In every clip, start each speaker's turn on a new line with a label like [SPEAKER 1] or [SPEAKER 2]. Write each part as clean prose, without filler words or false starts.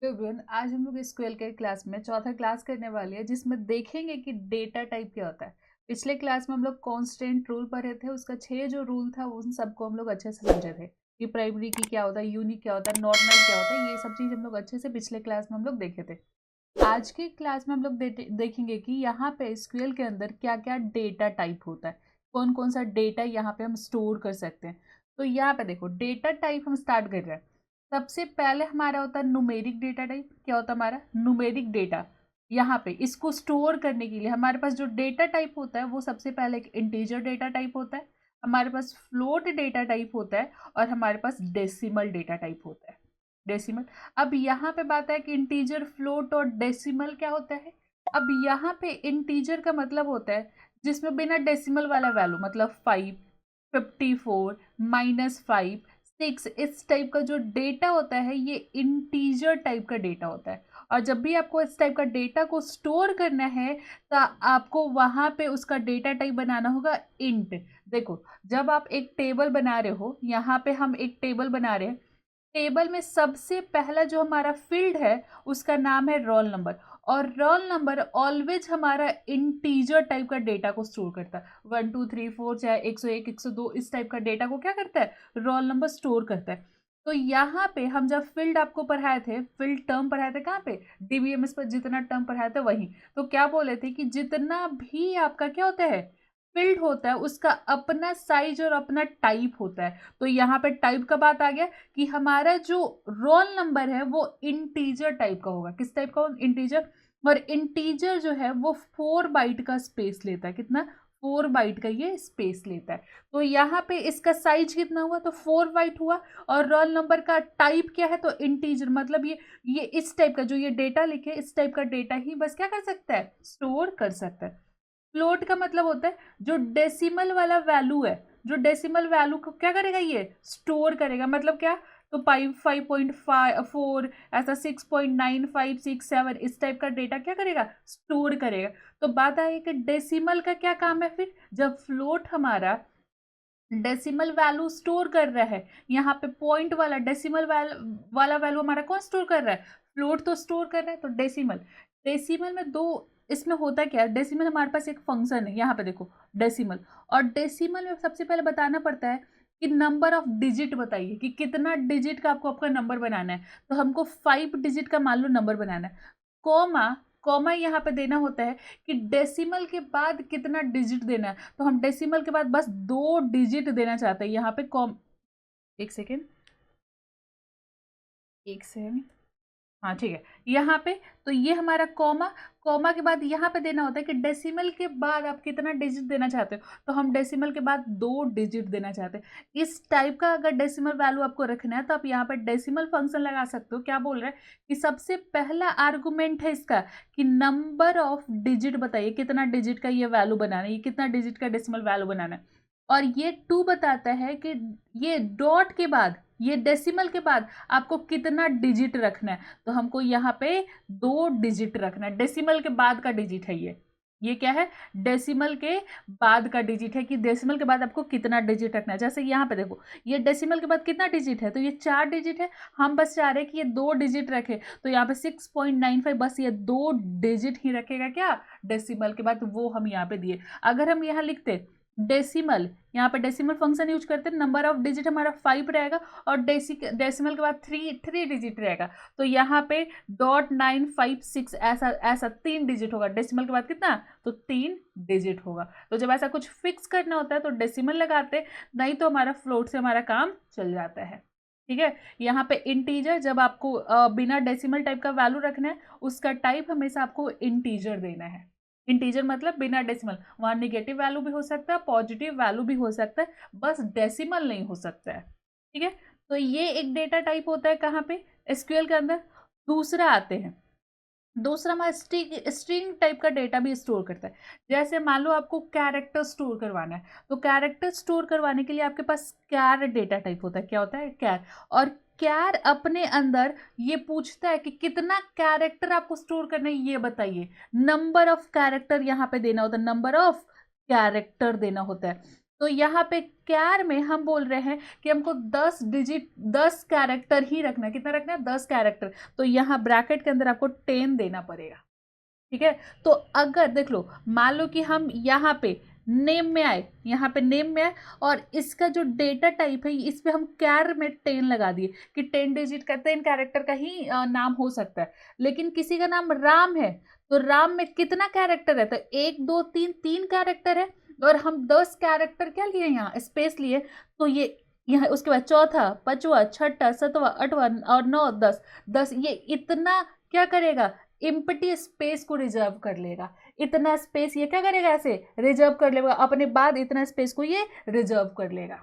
[SPEAKER 1] तो एवरीवन, आज हम लोग एसक्यूएल के क्लास में चौथा क्लास करने वाले हैं जिसमें देखेंगे कि डेटा टाइप क्या होता है। पिछले क्लास में हम लोग कांस्टेंट रूल पढ़े थे, उसका 6 जो रूल था उन सबको हम लोग अच्छे से समझे थे कि प्राइमरी की क्या होता है, यूनिक क्या होता है, नॉर्मल क्या होता है। ये सब चीज़ हम लोग अच्छे से पिछले क्लास में हम लोग देखे थे। आज की क्लास में हम लोग देखेंगे कि यहाँ पे एसक्यूएल के अंदर क्या क्या डेटा टाइप होता है, कौन कौन सा डेटा यहाँ पे हम स्टोर कर सकते हैं। तो यहाँ पे देखो, डेटा टाइप हम स्टार्ट कर रहे हैं। सबसे पहले हमारा होता है न्यूमेरिक डेटा टाइप। क्या होता है हमारा न्यूमेरिक डेटा? यहाँ पे इसको स्टोर करने के लिए हमारे पास जो डेटा टाइप होता है वो सबसे पहले एक इंटीजर डेटा टाइप होता है, हमारे पास फ्लोट डेटा टाइप होता है, और हमारे पास डेसिमल डेटा टाइप होता है। डेसिमल। अब यहाँ पे बात है कि इंटीजर, फ्लोट और डेसिमल क्या होता है। अब यहाँ पे इंटीजर का मतलब होता है जिसमें बिना डेसिमल वाला वैल्यू, मतलब 5, 54, -5, 6, इस टाइप का जो डेटा होता है ये इंटीजर टाइप का डेटा होता है। और जब भी आपको इस टाइप का डेटा को स्टोर करना है तो आपको वहां पे उसका डेटा टाइप बनाना होगा इंट। देखो, जब आप एक टेबल बना रहे हो, यहाँ पे हम एक टेबल बना रहे हैं, टेबल में सबसे पहला जो हमारा फील्ड है उसका नाम है रोल नंबर। और रोल नंबर ऑलवेज हमारा इंटीजर टाइप का डेटा को स्टोर करता है। 1 2 3 4, चाहे 101, 102, इस टाइप का डेटा को क्या करता है, रोल नंबर स्टोर करता है। तो यहाँ पे हम जब फील्ड आपको पढ़ाए थे, फील्ड टर्म पढ़ाए थे, कहाँ पे, डीबीएमएस पर जितना टर्म पढ़ाए थे वही। तो क्या बोले थे कि जितना भी आपका क्या होता है, फील्ड होता है, उसका अपना साइज और अपना टाइप होता है। तो यहाँ पे टाइप का बात आ गया कि हमारा जो रोल नंबर है वो इंटीजर टाइप का होगा। किस टाइप का? इंटीजर। और इंटीजर जो है वो 4 बाइट का स्पेस लेता है। कितना? 4 बाइट का ये स्पेस लेता है। तो यहाँ पे इसका साइज कितना हुआ, तो 4 बाइट हुआ। और रोल नंबर का टाइप क्या है, तो इंटीजर। मतलब ये इस टाइप का जो ये डेटा लिखे, इस टाइप का डेटा ही बस क्या कर सकता है, स्टोर कर सकता है। फ्लोट का मतलब होता है जो डेसिमल वाला वैल्यू है, जो डेसिमल वैल्यू को क्या करेगा, ये स्टोर करेगा। मतलब क्या, तो 5.4, ऐसा 6.9567, इस टाइप का डेटा क्या करेगा, स्टोर करेगा। तो बात आई कि डेसिमल का क्या काम है फिर, जब फ्लोट हमारा डेसिमल वैल्यू स्टोर कर रहा है, यहाँ पे पॉइंट वाला डेसिमल वाला वैल्यू हमारा कौन स्टोर कर रहा है, फ्लोट तो स्टोर कर रहा है। तो डेसिमल, डेसिमल में दो, इसमें होता क्या है, डेसिमल हमारे पास एक फंक्शन है, यहाँ पे देखो डेसिमल। और डेसिमल में सबसे पहले बताना पड़ता है कि नंबर ऑफ डिजिट बताइए कि कितना डिजिट का आपको आपका नंबर बनाना है। तो हमको 5 डिजिट का मान लो नंबर बनाना है। कॉमा, कॉमा यहाँ पे देना होता है कि डेसिमल के बाद कितना डिजिट देना है। तो हम डेसिमल के बाद बस 2 डिजिट देना चाहते हैं। यहाँ पे कॉम, एक सेकेंड, एक सेकेंड, हाँ ठीक है, यहाँ पे। तो ये हमारा कॉमा, कॉमा के बाद यहाँ पे देना होता है कि डेसिमल के बाद आप कितना डिजिट देना चाहते हो। तो हम डेसिमल के बाद 2 डिजिट देना चाहते हैं। इस टाइप का अगर डेसिमल वैल्यू आपको रखना है तो आप यहाँ पे डेसिमल फंक्शन लगा सकते हो। क्या बोल रहे हैं कि सबसे पहला आर्गुमेंट है इसका कि नंबर ऑफ डिजिट बताइए, कितना डिजिट का ये वैल्यू बनाना है, ये कितना डिजिट का डेसिमल वैल्यू बनाना है। और ये 2 बताता है कि ये डॉट के बाद, ये डेसिमल के बाद आपको कितना डिजिट रखना है। तो हमको यहाँ पे 2 डिजिट रखना है, डेसिमल के बाद का डिजिट है ये क्या है, डेसिमल के बाद का डिजिट है कि डेसिमल के बाद आपको कितना डिजिट रखना है। जैसे यहाँ पे देखो, ये डेसिमल के बाद कितना डिजिट है, तो ये 4 डिजिट है। हम बस चाह रहे हैं कि ये 2 डिजिट रखे, तो यहाँ पे 6.95, बस ये 2 डिजिट ही रखेगा क्या, डेसिमल के बाद। वो हम यहाँ पे दिए। अगर हम यहाँ लिखते डेसिमल, यहाँ पे डेसिमल फंक्शन यूज करते हैं, नंबर ऑफ डिजिट हमारा 5 रहेगा, और डेसिमल के बाद 3 डिजिट रहेगा। तो यहाँ पे .956, ऐसा ऐसा 3 डिजिट होगा। डेसिमल के बाद कितना, तो 3 डिजिट होगा। तो जब ऐसा कुछ फिक्स करना होता है तो डेसिमल लगाते, नहीं तो हमारा फ्लोट से हमारा काम चल जाता है। ठीक है। यहाँ पे इंटीजर, जब आपको बिना डेसिमल टाइप का वैल्यू रखना है, उसका टाइप हमेशा आपको इंटीजर देना है। इंटीजर मतलब बिना डेसिमल, वहां निगेटिव वैल्यू भी हो सकता है, पॉजिटिव वैल्यू भी हो सकता है, बस डेसिमल नहीं हो सकता है। ठीक है। तो ये एक डेटा टाइप होता है कहाँ पे, एसक्यूएल के अंदर। दूसरा आते हैं, दूसरा हमारा स्ट्रिंग टाइप का डेटा भी स्टोर करता है। जैसे मान लो आपको कैरेक्टर स्टोर करवाना है, तो कैरेक्टर स्टोर करवाने के लिए आपके पास कैर डेटा टाइप होता है। क्या होता है, कैर। और कैर अपने अंदर ये पूछता है कि कितना कैरेक्टर आपको स्टोर करना है, ये बताइए। नंबर ऑफ कैरेक्टर यहाँ पे देना होता है, नंबर ऑफ कैरेक्टर देना होता है। तो यहाँ पे कैर में हम बोल रहे हैं कि हमको 10 कैरेक्टर ही रखना है। कितना रखना है? 10 कैरेक्टर। तो यहाँ ब्रैकेट के अंदर आपको 10 देना पड़ेगा। ठीक है, तो अगर देख लो, मान लो कि हम यहाँ पे नेम में आए, यहाँ पे नेम में आए और इसका जो डेटा टाइप है इस पे हम कैर में 10 लगा दिए कि 10 डिजिट का 10 कैरेक्टर का ही नाम हो सकता है। लेकिन किसी का नाम राम है, तो राम में कितना कैरेक्टर है? तो 1 2 3 3 कैरेक्टर है और हम 10 कैरेक्टर क्या लिए, यहाँ स्पेस लिए। तो ये यहाँ उसके बाद चौथा, पांचवा, छठा, सातवां, आठवां और 9 10 10, ये इतना क्या करेगा? इम्पटी स्पेस को रिजर्व कर लेगा। इतना स्पेस ये क्या करेगा? ऐसे रिजर्व कर लेगा अपने बाद, इतना स्पेस को ये रिजर्व कर लेगा।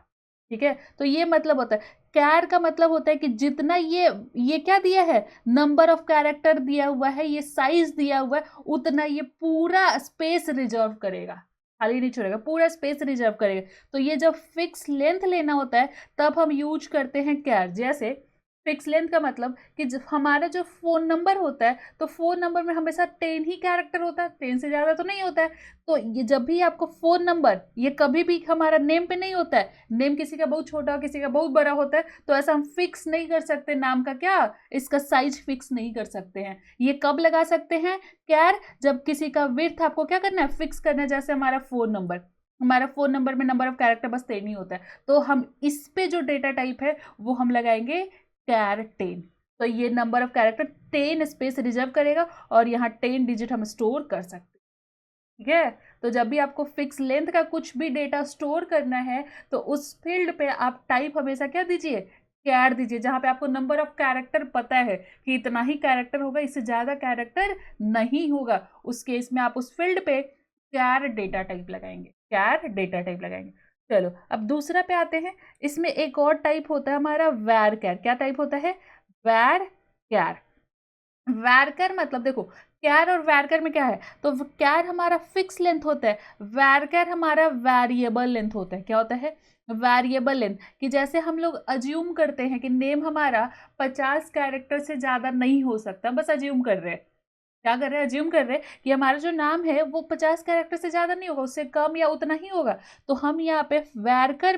[SPEAKER 1] ठीक है, तो ये मतलब होता है कैर का मतलब होता है कि जितना ये क्या दिया है, नंबर ऑफ कैरेक्टर दिया हुआ है, ये साइज दिया हुआ है, उतना ये पूरा स्पेस रिजर्व करेगा, खाली नहीं छोड़ेगा, पूरा स्पेस रिजर्व करेगा। तो ये जब फिक्स लेंथ लेना होता है तब हम यूज करते हैं कैर। जैसे फिक्स लेंथ का मतलब कि जब हमारा जो फोन नंबर होता है, तो फोन नंबर में हमेशा 10 ही कैरेक्टर होता है, 10 से ज्यादा तो नहीं होता है। तो ये जब भी आपको फोन नंबर, ये कभी भी हमारा नेम पे नहीं होता है, नेम किसी का बहुत छोटा किसी का बहुत बड़ा होता है, तो ऐसा हम फिक्स नहीं कर सकते नाम का, क्या इसका साइज फिक्स नहीं कर सकते हैं। ये कब लगा सकते हैं कैर? जब किसी का विड्थ आपको क्या करना है, फिक्स करना है। जैसे हमारा फोन नंबर में नंबर ऑफ कैरेक्टर बस 10 ही होता है, तो हम इस पे जो डेटा टाइप है वो हम लगाएंगे कैर 10। तो ये number of character 10 space reserve करेगा और यहाँ 10 डिजिट हम स्टोर कर सकते हैं। ठीक है, तो जब भी आपको फिक्स लेंथ का कुछ भी डेटा स्टोर करना है तो उस फील्ड पे आप टाइप हमेशा क्या दीजिए, कैर दीजिए। जहां पे आपको नंबर ऑफ कैरेक्टर पता है कि इतना ही कैरेक्टर होगा, इससे ज्यादा कैरेक्टर नहीं होगा, उस केस में आप उस फील्ड पे कैर डेटा टाइप लगाएंगे, कैर डेटा टाइप लगाएंगे। चलो अब दूसरा पे आते हैं। इसमें एक और टाइप होता है हमारा वैर कैर। क्या टाइप होता है? वैर कैर। वैरकर मतलब देखो, कैर और वैरकर में क्या है, तो कैर हमारा फिक्स लेंथ होता है, वैरकर हमारा वेरिएबल लेंथ होता है। क्या होता है? Variable length. कि जैसे हम लोग अज्यूम करते हैं कि नेम हमारा 50 कैरेक्टर से ज्यादा नहीं हो सकता, बस अज्यूम कर रहे हैं, क्या कर रहे हैं, अज्यूम कर रहे हैं कि हमारा जो नाम है वो 50 कैरेक्टर से ज्यादा नहीं होगा, उससे कम या उतना ही होगा। तो हम यहाँ पे वैरकर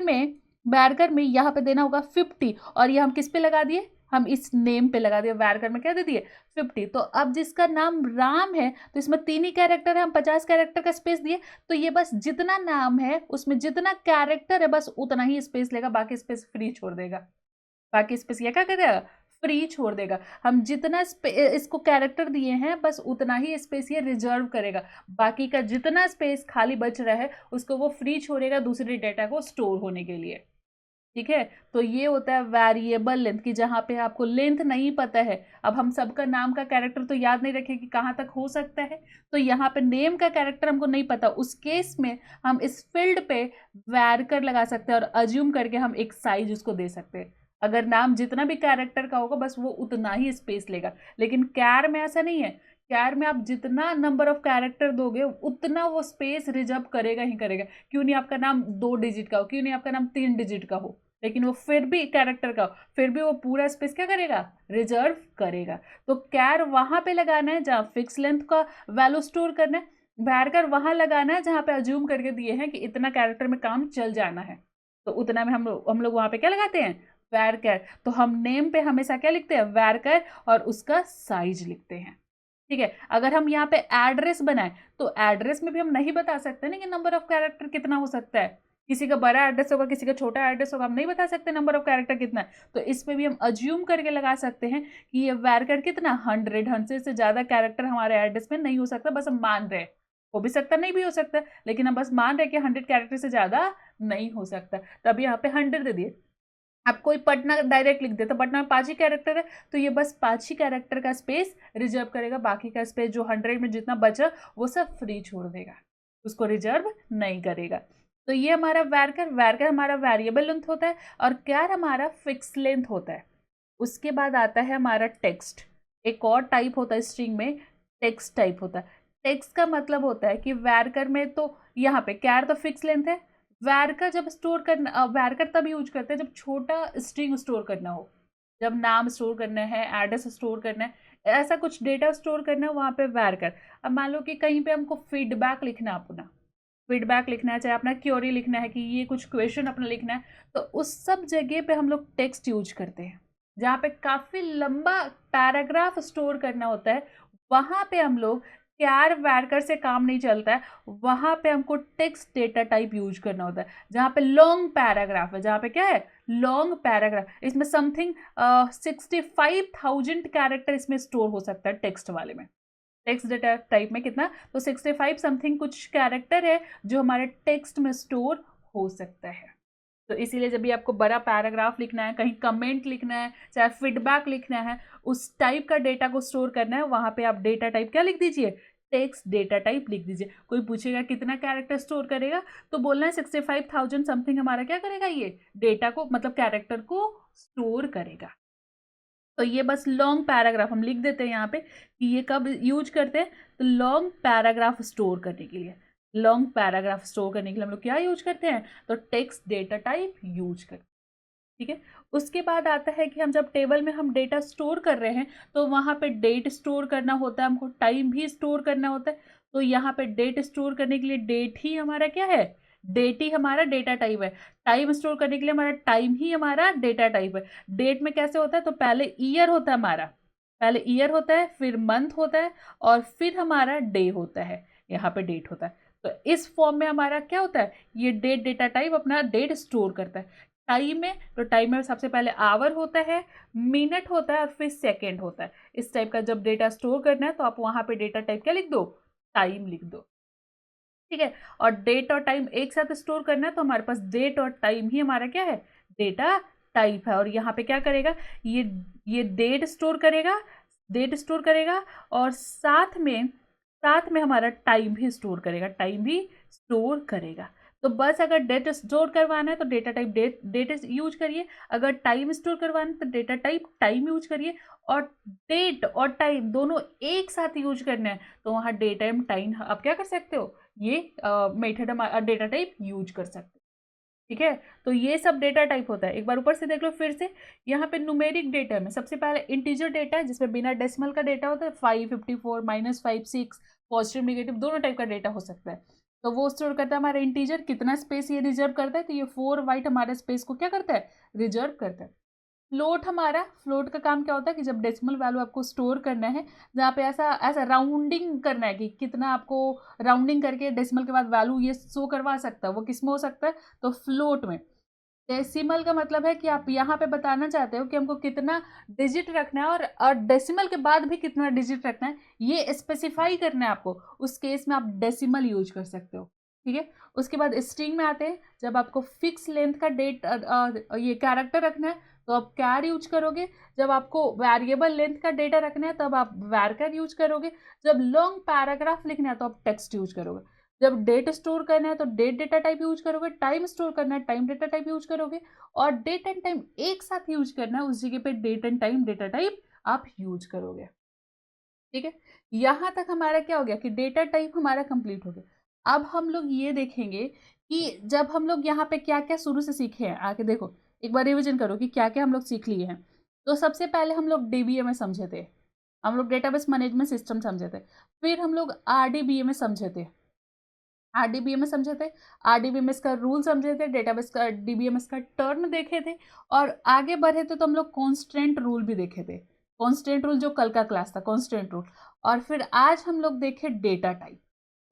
[SPEAKER 1] में यहाँ पे देना होगा 50, और ये हम किस पे लगा दिए, हम इस नेम पे लगा दिए, वैरकर में क्या दे दिए, 50। तो अब जिसका नाम राम है तो इसमें 3 ही कैरेक्टर है, हम 50 कैरेक्टर का स्पेस दिए, तो ये बस जितना नाम है उसमें जितना कैरेक्टर है बस उतना ही स्पेस लेगा, बाकी स्पेस फ्री छोड़ देगा। बाकी स्पेस ये क्या करेगा, फ्री छोड़ देगा। हम जितना इसको कैरेक्टर दिए हैं बस उतना ही स्पेस ये रिजर्व करेगा, बाकी का जितना स्पेस खाली बच रहा है उसको वो फ्री छोड़ेगा दूसरे डेटा को स्टोर होने के लिए। ठीक है, तो ये होता है वेरिएबल लेंथ, की जहां पे आपको लेंथ नहीं पता है। अब हम सबका नाम का कैरेक्टर तो याद नहीं रखें कि कहाँ तक हो सकता है, तो यहाँ पे नेम का कैरेक्टर हमको नहीं पता, उस केस में हम इस फील्ड पे वैरकर लगा सकते हैं और अज्यूम करके हम एक साइज उसको दे सकते हैं। अगर नाम जितना भी कैरेक्टर का होगा बस वो उतना ही स्पेस लेगा। लेकिन कैर में ऐसा नहीं है, कैर में आप जितना नंबर ऑफ कैरेक्टर दोगे उतना वो स्पेस रिजर्व करेगा ही करेगा। क्यों नहीं आपका नाम 2 डिजिट का हो, क्यों नहीं आपका नाम 3 डिजिट का हो, लेकिन वो फिर भी कैरेक्टर का हो, फिर भी वो पूरा स्पेस क्या करेगा, रिजर्व करेगा। तो कैर वहां पे लगाना है जहां फिक्स लेंथ का वैल्यू स्टोर करना है, वैरकर वहां लगाना है जहां पे अज्यूम करके दिए हैं कि इतना कैरेक्टर में काम चल जाना है, तो उतना में हम लोग वहां पे क्या लगाते हैं, वैरकर। तो हम नेम पे हमेशा क्या लिखते हैं, वैरकर, और उसका साइज लिखते हैं। ठीक है, अगर हम यहाँ पे एड्रेस बनाए तो एड्रेस में भी हम नहीं बता सकते ना कि नंबर ऑफ कैरेक्टर कितना हो सकता है, किसी का बड़ा एड्रेस होगा किसी का छोटा एड्रेस होगा, हम नहीं बता सकते नंबर ऑफ कैरेक्टर कितना है। तो इस पे भी हम अज्यूम करके लगा सकते हैं कि ये वैरकर कितना 100 से ज्यादा कैरेक्टर हमारे एड्रेस में नहीं हो सकता, बस हम मान रहे हैं, हो भी सकता नहीं भी हो सकता, लेकिन हम बस मान रहे कि 100 कैरेक्टर से ज्यादा नहीं हो सकता। तब यहाँ पे 100 दे दिए। आप कोई पटना डायरेक्ट लिख दे तो पटना में 5 ही कैरेक्टर है, तो ये बस 5 ही कैरेक्टर का स्पेस रिजर्व करेगा, बाकी का स्पेस जो 100 में जितना बचा वो सब फ्री छोड़ देगा, उसको रिजर्व नहीं करेगा। तो ये हमारा वैरकर हमारा वेरिएबल लेंथ होता है और कैर हमारा फिक्स लेंथ होता है। उसके बाद आता है हमारा टेक्स्ट। एक और टाइप होता है स्ट्रिंग में, टेक्स्ट टाइप होता है। टेक्स्ट का मतलब होता है कि वैरकर में तो यहाँ पे कैर तो फिक्स लेंथ है, वैरकर जब स्टोर करना, वैरकर तब यूज करते हैं जब छोटा स्ट्रिंग स्टोर करना हो, जब नाम स्टोर करना है, एड्रेस स्टोर करना है, ऐसा कुछ डेटा स्टोर करना है, वहां पे वैरकर। अब मान लो कि कहीं पे हमको फीडबैक लिखना है अपना, फीडबैक लिखना है, चाहे अपना क्वेरी लिखना है कि ये कुछ क्वेश्चन अपना लिखना है, तो उस सब जगह पे हम लोग टेक्स्ट यूज करते हैं। जहाँ पे काफ़ी लंबा पैराग्राफ स्टोर करना होता है, वहाँ पे हम लोग क्यार वैरकर से काम नहीं चलता है, वहाँ पे हमको टेक्स्ट डेटा टाइप यूज करना होता है। जहाँ पे लॉन्ग पैराग्राफ है, जहाँ पे क्या है, लॉन्ग पैराग्राफ, इसमें समथिंग 65,000 कैरेक्टर इसमें स्टोर हो सकता है टेक्स्ट वाले में। टेक्स्ट डेटा टाइप में कितना, तो 65 समथिंग कुछ कैरेक्टर है जो हमारे टेक्स्ट में स्टोर हो सकता है। तो इसीलिए जब भी आपको बड़ा पैराग्राफ लिखना है, कहीं कमेंट लिखना है, चाहे फीडबैक लिखना है, उस टाइप का डेटा को स्टोर करना है, वहां पे आप डेटा टाइप क्या लिख दीजिए, टेक्स्ट डेटा टाइप लिख दीजिए। कोई पूछेगा कितना कैरेक्टर स्टोर करेगा, तो बोलना है 65,000 समथिंग हमारा क्या करेगा, ये डेटा को मतलब कैरेक्टर को स्टोर करेगा। तो ये बस लॉन्ग पैराग्राफ हम लिख देते हैं यहाँ पे कि ये कब यूज करते हैं, तो लॉन्ग पैराग्राफ स्टोर करने के लिए। लॉन्ग पैराग्राफ स्टोर करने के लिए हम लोग क्या यूज करते हैं, तो टेक्स्ट डेटा टाइप यूज करते हैं। ठीक है, उसके बाद आता है कि हम जब टेबल में हम डेटा स्टोर कर रहे हैं, तो वहाँ पे डेट स्टोर करना होता है, हमको टाइम भी स्टोर करना होता है। तो यहाँ पे डेट स्टोर करने के लिए डेट ही हमारा क्या है, डेट ही हमारा डेटा टाइप है। टाइम स्टोर करने के लिए हमारा टाइम ही हमारा डेटा टाइप है। डेट में कैसे होता है, तो पहले ईयर होता है हमारा, पहले ईयर होता है, फिर मंथ होता है, और फिर हमारा डे होता है, यहाँ पे डेट होता है। तो इस फॉर्म में हमारा क्या होता है, ये डेट डेटा टाइप अपना डेट स्टोर करता है। टाइम में, तो टाइम में सबसे पहले आवर होता है, मिनट होता है, और फिर सेकेंड होता है। इस टाइप का जब डेटा स्टोर करना है, तो आप वहां पे डेटा टाइप क्या लिख दो, टाइम लिख दो। ठीक है, और डेट और टाइम एक साथ स्टोर करना है, तो हमारे पास डेट और टाइम ही हमारा क्या है, डेटा टाइप है। और यहाँ पे क्या करेगा, ये डेट स्टोर करेगा, डेट स्टोर करेगा, और साथ में हमारा टाइम भी स्टोर करेगा, टाइम भी स्टोर करेगा। तो बस अगर डेट स्टोर करवाना है तो डेटा टाइप डेट यूज करिए, अगर टाइम स्टोर करवाना है तो डेटा टाइप टाइम यूज करिए, और डेट और टाइम दोनों एक साथ यूज करना है, तो वहाँ डेट एंड टाइम आप क्या कर सकते हो, ये मेथड डेटा टाइप यूज कर सकते हो। ठीक है, तो ये सब डेटा टाइप होता है। एक बार ऊपर से देख लो फिर से, यहाँ पे न्यूमेरिक डेटा में सबसे पहले इंटीजर डेटा है, जिसमें बिना डेसिमल का डेटा होता है, 554 -5 6 पॉजिटिव नेगेटिव दोनों टाइप का डेटा हो सकता है। तो वो स्टोर करता है हमारा इंटीजर, कितना स्पेस ये रिजर्व करता है, तो ये 4 बाइट हमारे स्पेस को क्या करता है, रिजर्व करता है। फ्लोट हमारा, फ्लोट का काम क्या होता है कि जब डेसिमल वैल्यू आपको स्टोर करना है, जहाँ पे ऐसा ऐसा राउंडिंग करना है कि कितना आपको राउंडिंग करके डेसिमल के बाद वैल्यू ये शो करवा सकता है, वो किस में हो सकता है, तो फ्लोट में। डेसिमल का मतलब है कि आप यहाँ पे बताना चाहते हो कि हमको कितना डिजिट रखना है, और डेसिमल के बाद भी कितना डिजिट रखना है, ये स्पेसिफाई करना है आपको। उस केस में आप डेसिमल यूज कर सकते हो। ठीक है, उसके बाद स्ट्रिंग में आते हैं, जब आपको फिक्स लेंथ का ये कैरेक्टर रखना है, तो आप कैर यूज करोगे। जब आपको वेरिएबल लेंथ का डेटा रखना है, तब आप वैरकर यूज करोगे। जब लॉन्ग पैराग्राफ लिखना है, तो आप टेक्स्ट यूज करोगे। जब डेट स्टोर करना है, तो डेट डेटा टाइप यूज करोगे। टाइम स्टोर करना है, टाइम डेटा टाइप यूज करोगे। और डेट एंड टाइम एक साथ यूज करना है, उस जगह पे date and time data type आप यूज करोगे। ठीक है, यहां तक हमारा क्या हो गया कि डेटा टाइप हमारा कंप्लीट हो गया। अब हम लोग ये देखेंगे कि जब हम लोग यहाँ पे क्या क्या शुरू से सीखे हैं, आके देखो एक बार रिविजन करो कि क्या क्या हम लोग सीख लिए हैं। तो सबसे पहले हम लोग डीबीएमएस समझे थे, हम लोग डेटाबेस मैनेजमेंट सिस्टम समझे थे। फिर हम लोग आरडीबीएमएस समझे थे, आरडीबीएमएस समझे थे, आरडीबीएमएस का रूल समझे थे, डेटाबेस का डीबीएमएस का टर्म देखे थे, और आगे बढ़े थे तो हम लोग कॉन्स्टेंट रूल भी देखे थे। कॉन्स्टेंट रूल जो कल का क्लास था, कॉन्स्टेंट रूल। और फिर आज हम लोग देखे डेटा टाइप,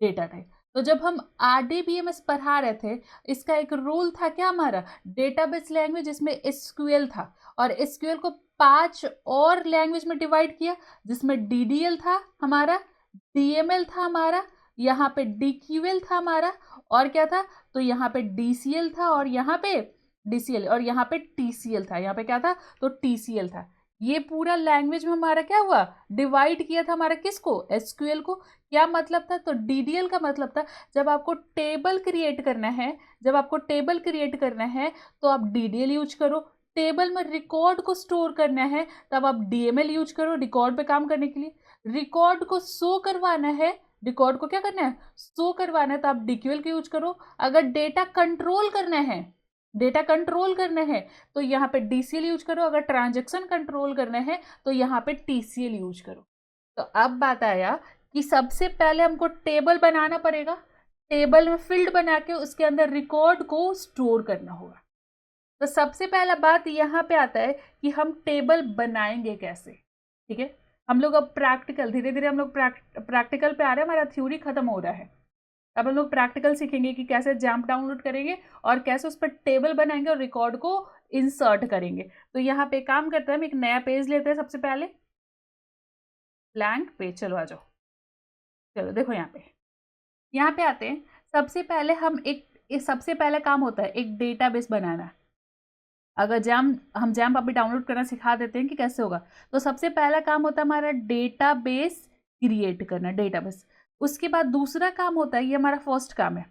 [SPEAKER 1] डेटा टाइप। तो जब हम आरडीबीएमएस पढ़ा रहे थे, इसका एक रूल था क्या हमारा, डेटाबेस लैंग्वेज, इसमें एसक्यूएल था, और एसक्यूएल को 5 और लैंग्वेज में डिवाइड किया, जिसमें डीडीएल था हमारा, डीएमएल था हमारा, यहाँ पे डीक्यूएल था हमारा, और क्या था, तो यहाँ पे डीसीएल था, और यहाँ पे डीसीएल, और यहाँ पे टीसीएल था। यहाँ पे क्या था, तो टीसीएल था। ये पूरा लैंग्वेज में हमारा क्या हुआ, डिवाइड किया था हमारा किसको, एसक्यूएल को। क्या मतलब था, तो डीडीएल का मतलब था जब आपको टेबल क्रिएट करना है, जब आपको टेबल क्रिएट करना है तो आप डीडीएल यूज करो। टेबल में रिकॉर्ड को स्टोर करना है, तब आप डीएमएल यूज करो रिकॉर्ड पे काम करने के लिए। रिकॉर्ड को शो करवाना है, रिकॉर्ड को क्या करना है, शो करवाना है, तो आप डीक्यूएल का यूज करो। अगर डेटा कंट्रोल करना है, डेटा कंट्रोल करना है, तो यहाँ पे डीसीएल यूज करो। अगर ट्रांजेक्शन कंट्रोल करना है, तो यहाँ पे टीसीएल यूज करो। तो अब बात आया कि सबसे पहले हमको टेबल बनाना पड़ेगा। टेबल में फील्ड बना के उसके अंदर रिकॉर्ड को स्टोर करना होगा। तो सबसे पहला बात यहाँ पे आता है कि हम टेबल बनाएंगे कैसे। ठीक है, हम लोग अब प्रैक्टिकल, धीरे धीरे हम लोग प्रैक्टिकल पे आ रहे हैं, हमारा थ्योरी खत्म हो रहा है। अब हम लोग प्रैक्टिकल सीखेंगे कि कैसे जैम्प डाउनलोड करेंगे और कैसे उस पर टेबल बनाएंगे और रिकॉर्ड को इंसर्ट करेंगे। तो यहाँ पे काम करते हैं, हम एक नया पेज लेते हैं, सबसे पहले ब्लैंक पेज। चलो आ जाओ, चलो देखो यहाँ पे आते हैं। सबसे पहले सबसे पहला काम होता है एक डेटाबेस बनाना। अगर हम जैम्प अभी डाउनलोड करना सिखा देते हैं कि कैसे होगा। तो सबसे पहला काम होता है हमारा डेटाबेस क्रिएट करना, डेटाबेस। उसके बाद दूसरा काम होता है, ये हमारा फर्स्ट काम है।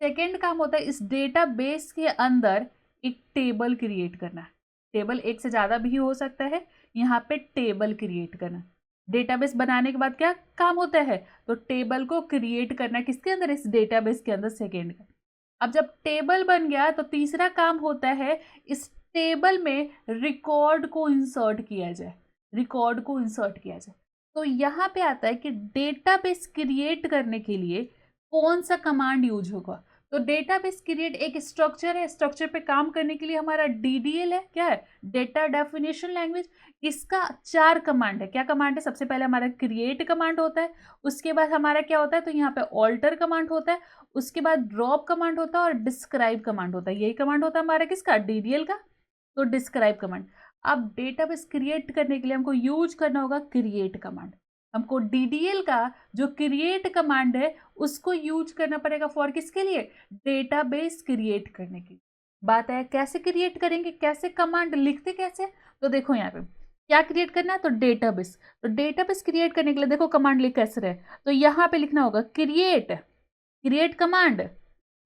[SPEAKER 1] सेकेंड काम होता है इस डेटाबेस के अंदर एक टेबल क्रिएट करना। टेबल एक से ज़्यादा भी हो सकता है, यहाँ पे टेबल क्रिएट करना। डेटाबेस बनाने के बाद क्या काम होता है, तो टेबल को क्रिएट करना, किसके अंदर, इस डेटाबेस के अंदर, सेकेंड का। अब जब टेबल बन गया तो तीसरा काम होता है इस टेबल में रिकॉर्ड को इंसर्ट किया जाए, रिकॉर्ड को इंसर्ट किया जाए। तो यहाँ पे आता है कि डेटाबेस क्रिएट करने के लिए कौन सा कमांड यूज होगा। तो डेटाबेस क्रिएट एक स्ट्रक्चर है, स्ट्रक्चर पे काम करने के लिए हमारा DDL है, क्या है, डेटा डेफिनेशन लैंग्वेज। इसका 4 कमांड है। क्या कमांड है, सबसे पहले हमारा क्रिएट कमांड होता है, उसके बाद हमारा क्या होता है, तो यहाँ पे ऑल्टर कमांड होता है, उसके बाद ड्रॉप कमांड होता है और डिस्क्राइब कमांड होता है। यही कमांड होता है हमारा किसका, DDL का, तो डिस्क्राइब कमांड। अब डेटाबेस क्रिएट करने के लिए हमको यूज करना होगा क्रिएट कमांड। हमको DDL का जो क्रिएट कमांड है उसको यूज करना पड़ेगा फॉर किसके लिए, डेटाबेस क्रिएट करने की। बात है कैसे क्रिएट करेंगे, कैसे कमांड लिखते कैसे। तो देखो यहाँ पे क्या क्रिएट करना है, तो डेटाबेस। तो डेटाबेस क्रिएट करने के लिए देखो कमांड लिख कैसे रहे, तो यहाँ पे लिखना होगा create command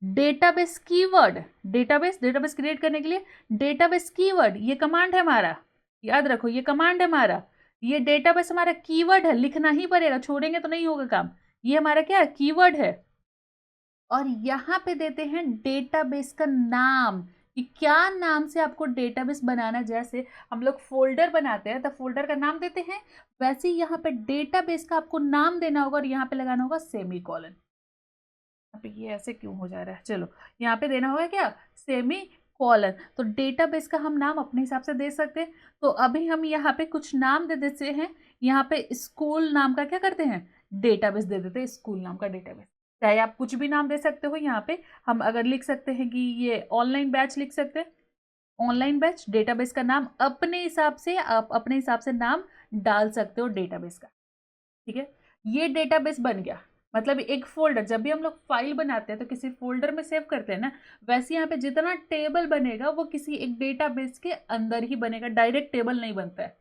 [SPEAKER 1] database keyword. Database create करने के लिए डेटाबेस कीवर्ड, ये कमांड है हमारा, याद रखो ये कमांड है हमारा। ये डेटाबेस हमारा कीवर्ड है, लिखना ही पड़ेगा, छोड़ेंगे तो नहीं होगा काम। ये हमारा क्या है, कीवर्ड है। और यहाँ पे देते हैं डेटाबेस का नाम, कि क्या नाम से आपको डेटाबेस बनाना। जैसे हम लोग फोल्डर बनाते हैं तो फोल्डर का नाम देते हैं, वैसे ही यहाँ पे डेटाबेस का आपको नाम देना होगा और यहाँ पे लगाना होगा सेमीकोलन। यहाँ पे ये ऐसे क्यों हो जा रहा है, चलो यहाँ पे देना होगा क्या, सेमीकोलन। तो डेटाबेस का हम नाम अपने हिसाब से दे सकते हैं। तो अभी हम यहाँ पे कुछ नाम दे देते हैं। यहाँ पे स्कूल नाम का क्या करते हैं, डेटाबेस दे देते हैं, स्कूल नाम का डेटाबेस। चाहे आप कुछ भी नाम दे सकते हो। यहाँ पे हम अगर लिख सकते हैं कि ये ऑनलाइन बैच लिख सकते हैं, ऑनलाइन बैच। डेटाबेस का नाम अपने हिसाब से, आप अपने हिसाब से नाम डाल सकते हो डेटाबेस का। ठीक है, ये डेटाबेस बन गया। मतलब एक फोल्डर, जब भी हम लोग फाइल बनाते हैं तो किसी फोल्डर में सेव करते हैं ना, वैसे यहाँ पे जितना टेबल बनेगा वो किसी एक डेटाबेस के अंदर ही बनेगा। डायरेक्ट टेबल नहीं बनता है,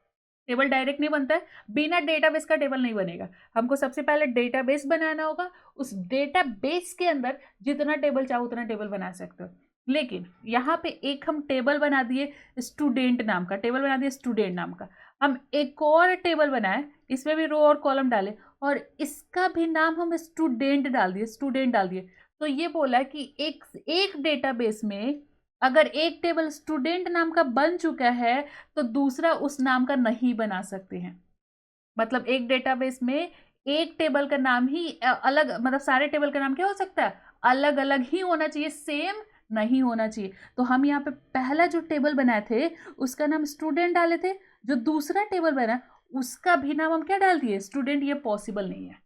[SPEAKER 1] टेबल डायरेक्ट नहीं बनता है, बिना डेटाबेस का टेबल नहीं बनेगा। हमको सबसे पहले डेटाबेस बनाना होगा, उस डेटाबेस के अंदर जितना टेबल चाहो उतना टेबल बना सकते हो। लेकिन यहाँ पे एक हम टेबल बना दिए स्टूडेंट नाम का, टेबल बना दिए स्टूडेंट नाम का। हम एक और टेबल बनाए, इसमें भी रो और कॉलम डाले और इसका भी नाम हम स्टूडेंट डाल दिए। तो ये बोला कि एक डेटाबेस में अगर एक टेबल स्टूडेंट नाम का बन चुका है तो दूसरा उस नाम का नहीं बना सकते हैं। मतलब एक डेटाबेस में एक टेबल का नाम ही अलग, मतलब सारे टेबल का नाम क्या हो सकता है, अलग अलग ही होना चाहिए, सेम नहीं होना चाहिए। तो हम यहाँ पे पहला जो टेबल बनाए थे उसका नाम स्टूडेंट डाले थे, जो दूसरा टेबल बना उसका भी नाम हम क्या डाल दिए, स्टूडेंट। ये पॉसिबल नहीं है,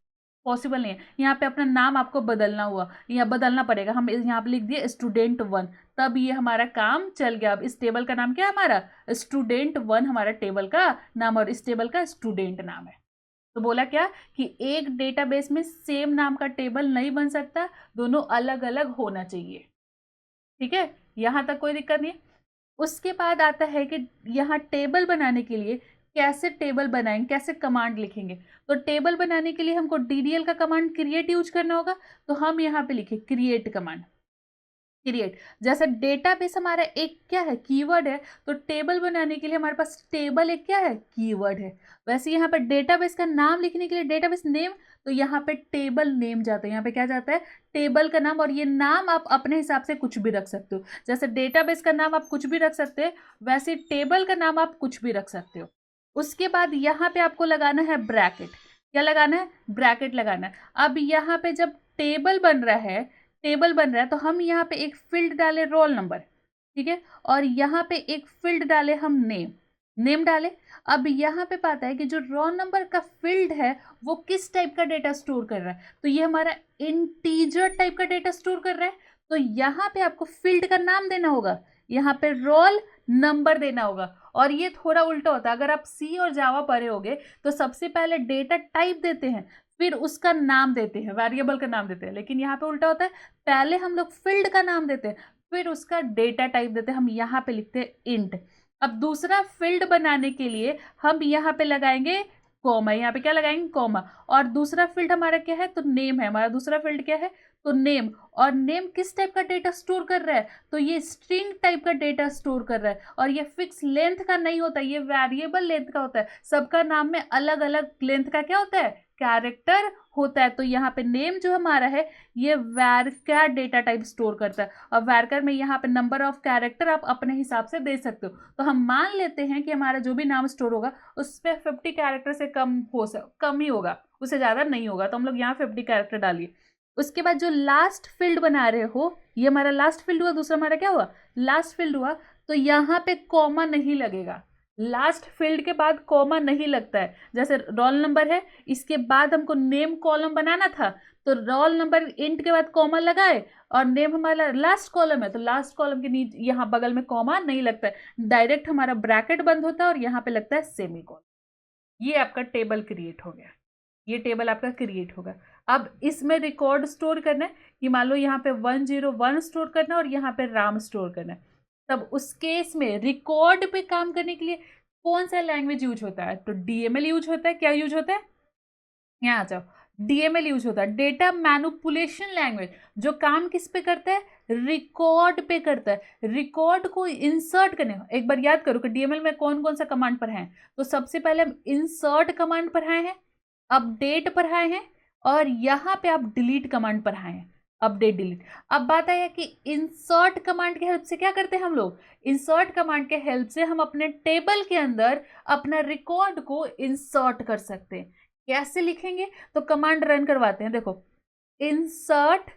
[SPEAKER 1] पॉसिबल नहीं है। यहाँ पे अपना नाम आपको बदलना हुआ, यहाँ बदलना पड़ेगा। हम यहाँ पे लिख दिए स्टूडेंट 1, तब ये हमारा काम चल गया। अब इस टेबल का नाम क्या है हमारा, स्टूडेंट 1 हमारा टेबल का नाम और इस टेबल का स्टूडेंट नाम है। तो बोला क्या कि एक डेटाबेस में सेम नाम का टेबल नहीं बन सकता, दोनों अलग अलग होना चाहिए। ठीक है, यहाँ तक कोई दिक्कत नहीं। उसके बाद आता है कि यहाँ टेबल बनाने के लिए कैसे टेबल बनाएंगे, कैसे कमांड लिखेंगे। तो टेबल बनाने के लिए हमको DDL का कमांड क्रिएट यूज करना होगा। तो हम यहाँ पे लिखे क्रिएट कमांड, क्रिएट। जैसे डेटाबेस हमारा एक क्या है, कीवर्ड है, तो टेबल बनाने के लिए हमारे पास टेबल एक क्या है, कीवर्ड है। वैसे यहाँ पे डेटाबेस का नाम लिखने के लिए डेटाबेस नेम, तो यहाँ पे टेबल नेम जाता है। यहाँ पे क्या जाता है, टेबल का नाम। और ये नाम आप अपने हिसाब से कुछ भी रख सकते हो। जैसे डेटाबेस का नाम आप कुछ भी रख सकते हैं, वैसे टेबल का नाम आप कुछ भी रख सकते हो। उसके बाद यहाँ पे आपको लगाना है ब्रैकेट। क्या लगाना है, ब्रैकेट लगाना है। अब यहाँ पे जब टेबल बन रहा है, तो हम यहाँ पे एक फील्ड डाले रोल नंबर, ठीक है, और यहाँ पे एक फील्ड डाले हम नेम डाले। अब यहाँ पे पता है कि जो रोल नंबर का फील्ड है वो किस टाइप का डेटा स्टोर कर रहा है, तो ये हमारा इंटीजर टाइप का डेटा स्टोर कर रहा है। तो यहाँ पे आपको फील्ड का नाम देना होगा, यहाँ पे रोल नंबर देना होगा। और ये थोड़ा उल्टा होता है, अगर आप सी और जावा पढ़े होगे तो सबसे पहले डेटा टाइप देते हैं, फिर उसका नाम देते हैं, वेरिएबल का नाम देते हैं। लेकिन यहाँ पे उल्टा होता है, पहले हम लोग फील्ड का नाम देते हैं, फिर उसका डेटा टाइप देते हैं। हम यहाँ पे लिखते हैं इंट। अब दूसरा फील्ड बनाने के लिए हम यहाँ पे लगाएंगे कॉमा, यहाँ पे क्या लगाएंगे, कॉमा। और दूसरा फील्ड हमारा क्या है, तो नेम है, हमारा दूसरा फील्ड क्या है, तो नेम। और नेम किस टाइप का डेटा स्टोर कर रहा है, तो ये स्ट्रिंग टाइप का डेटा स्टोर कर रहा है। और ये फिक्स लेंथ का नहीं होता, ये वेरिएबल लेंथ का होता है। सबका नाम में अलग अलग लेंथ का क्या होता है, कैरेक्टर होता है। तो यहाँ पे नेम जो हमारा है ये वैरकर डेटा टाइप स्टोर करता है, और वैरकर में यहाँ पे नंबर ऑफ कैरेक्टर आप अपने हिसाब से दे सकते हो। तो हम मान लेते हैं कि हमारा जो भी नाम स्टोर होगा उस पर 50 कैरेक्टर से कम ही होगा, उससे ज़्यादा नहीं होगा। तो हम लोग यहाँ 50 कैरेक्टर डालिए। उसके बाद जो लास्ट फील्ड बना रहे हो, ये हमारा लास्ट फील्ड हुआ, दूसरा हमारा क्या हुआ, लास्ट फील्ड हुआ। तो यहाँ पे कॉमा नहीं लगेगा, लास्ट फील्ड के बाद कॉमा नहीं लगता है। जैसे रोल नंबर है, इसके बाद हमको नेम कॉलम बनाना था, तो रोल नंबर इंट के बाद कॉमा लगाए, और नेम हमारा लास्ट कॉलम है तो लास्ट कॉलम के नीचे यहाँ बगल में कॉमा नहीं लगता है, डायरेक्ट हमारा ब्रैकेट बंद होता है और यहाँ पे लगता है सेमीकोलन। ये आपका टेबल क्रिएट हो गया, ये टेबल आपका क्रिएट होगा। अब इसमें रिकॉर्ड स्टोर करना है कि मान लो यहाँ पे 101 स्टोर करना है और यहाँ पे राम स्टोर करना है। तब उस केस में रिकॉर्ड पे काम करने के लिए कौन सा लैंग्वेज यूज होता है, तो डीएमएल यूज होता है। क्या यूज होता है, यहाँ आ जाओ, डीएमएल यूज होता है, डेटा मैनिपुलेशन लैंग्वेज। जो काम किस पे करता है, रिकॉर्ड पे करता है। रिकॉर्ड को इंसर्ट करने, एक बार याद करो कि डीएमएल में कौन कौन सा कमांड पढ़ाए हैं। तो सबसे पहले हम इंसर्ट कमांड पढ़ाए हैं, अपडेट पढ़ाए हैं, और यहाँ पे आप डिलीट कमांड पढ़ाए हैं, अपडेट डिलीट। अब बात है कि इंसर्ट कमांड के हेल्प से क्या करते हैं हम लोग, इंसर्ट कमांड के हेल्प से हम अपने टेबल के अंदर अपना रिकॉर्ड को इंसर्ट कर सकते हैं। कैसे लिखेंगे, तो कमांड रन करवाते हैं। देखो, इंसर्ट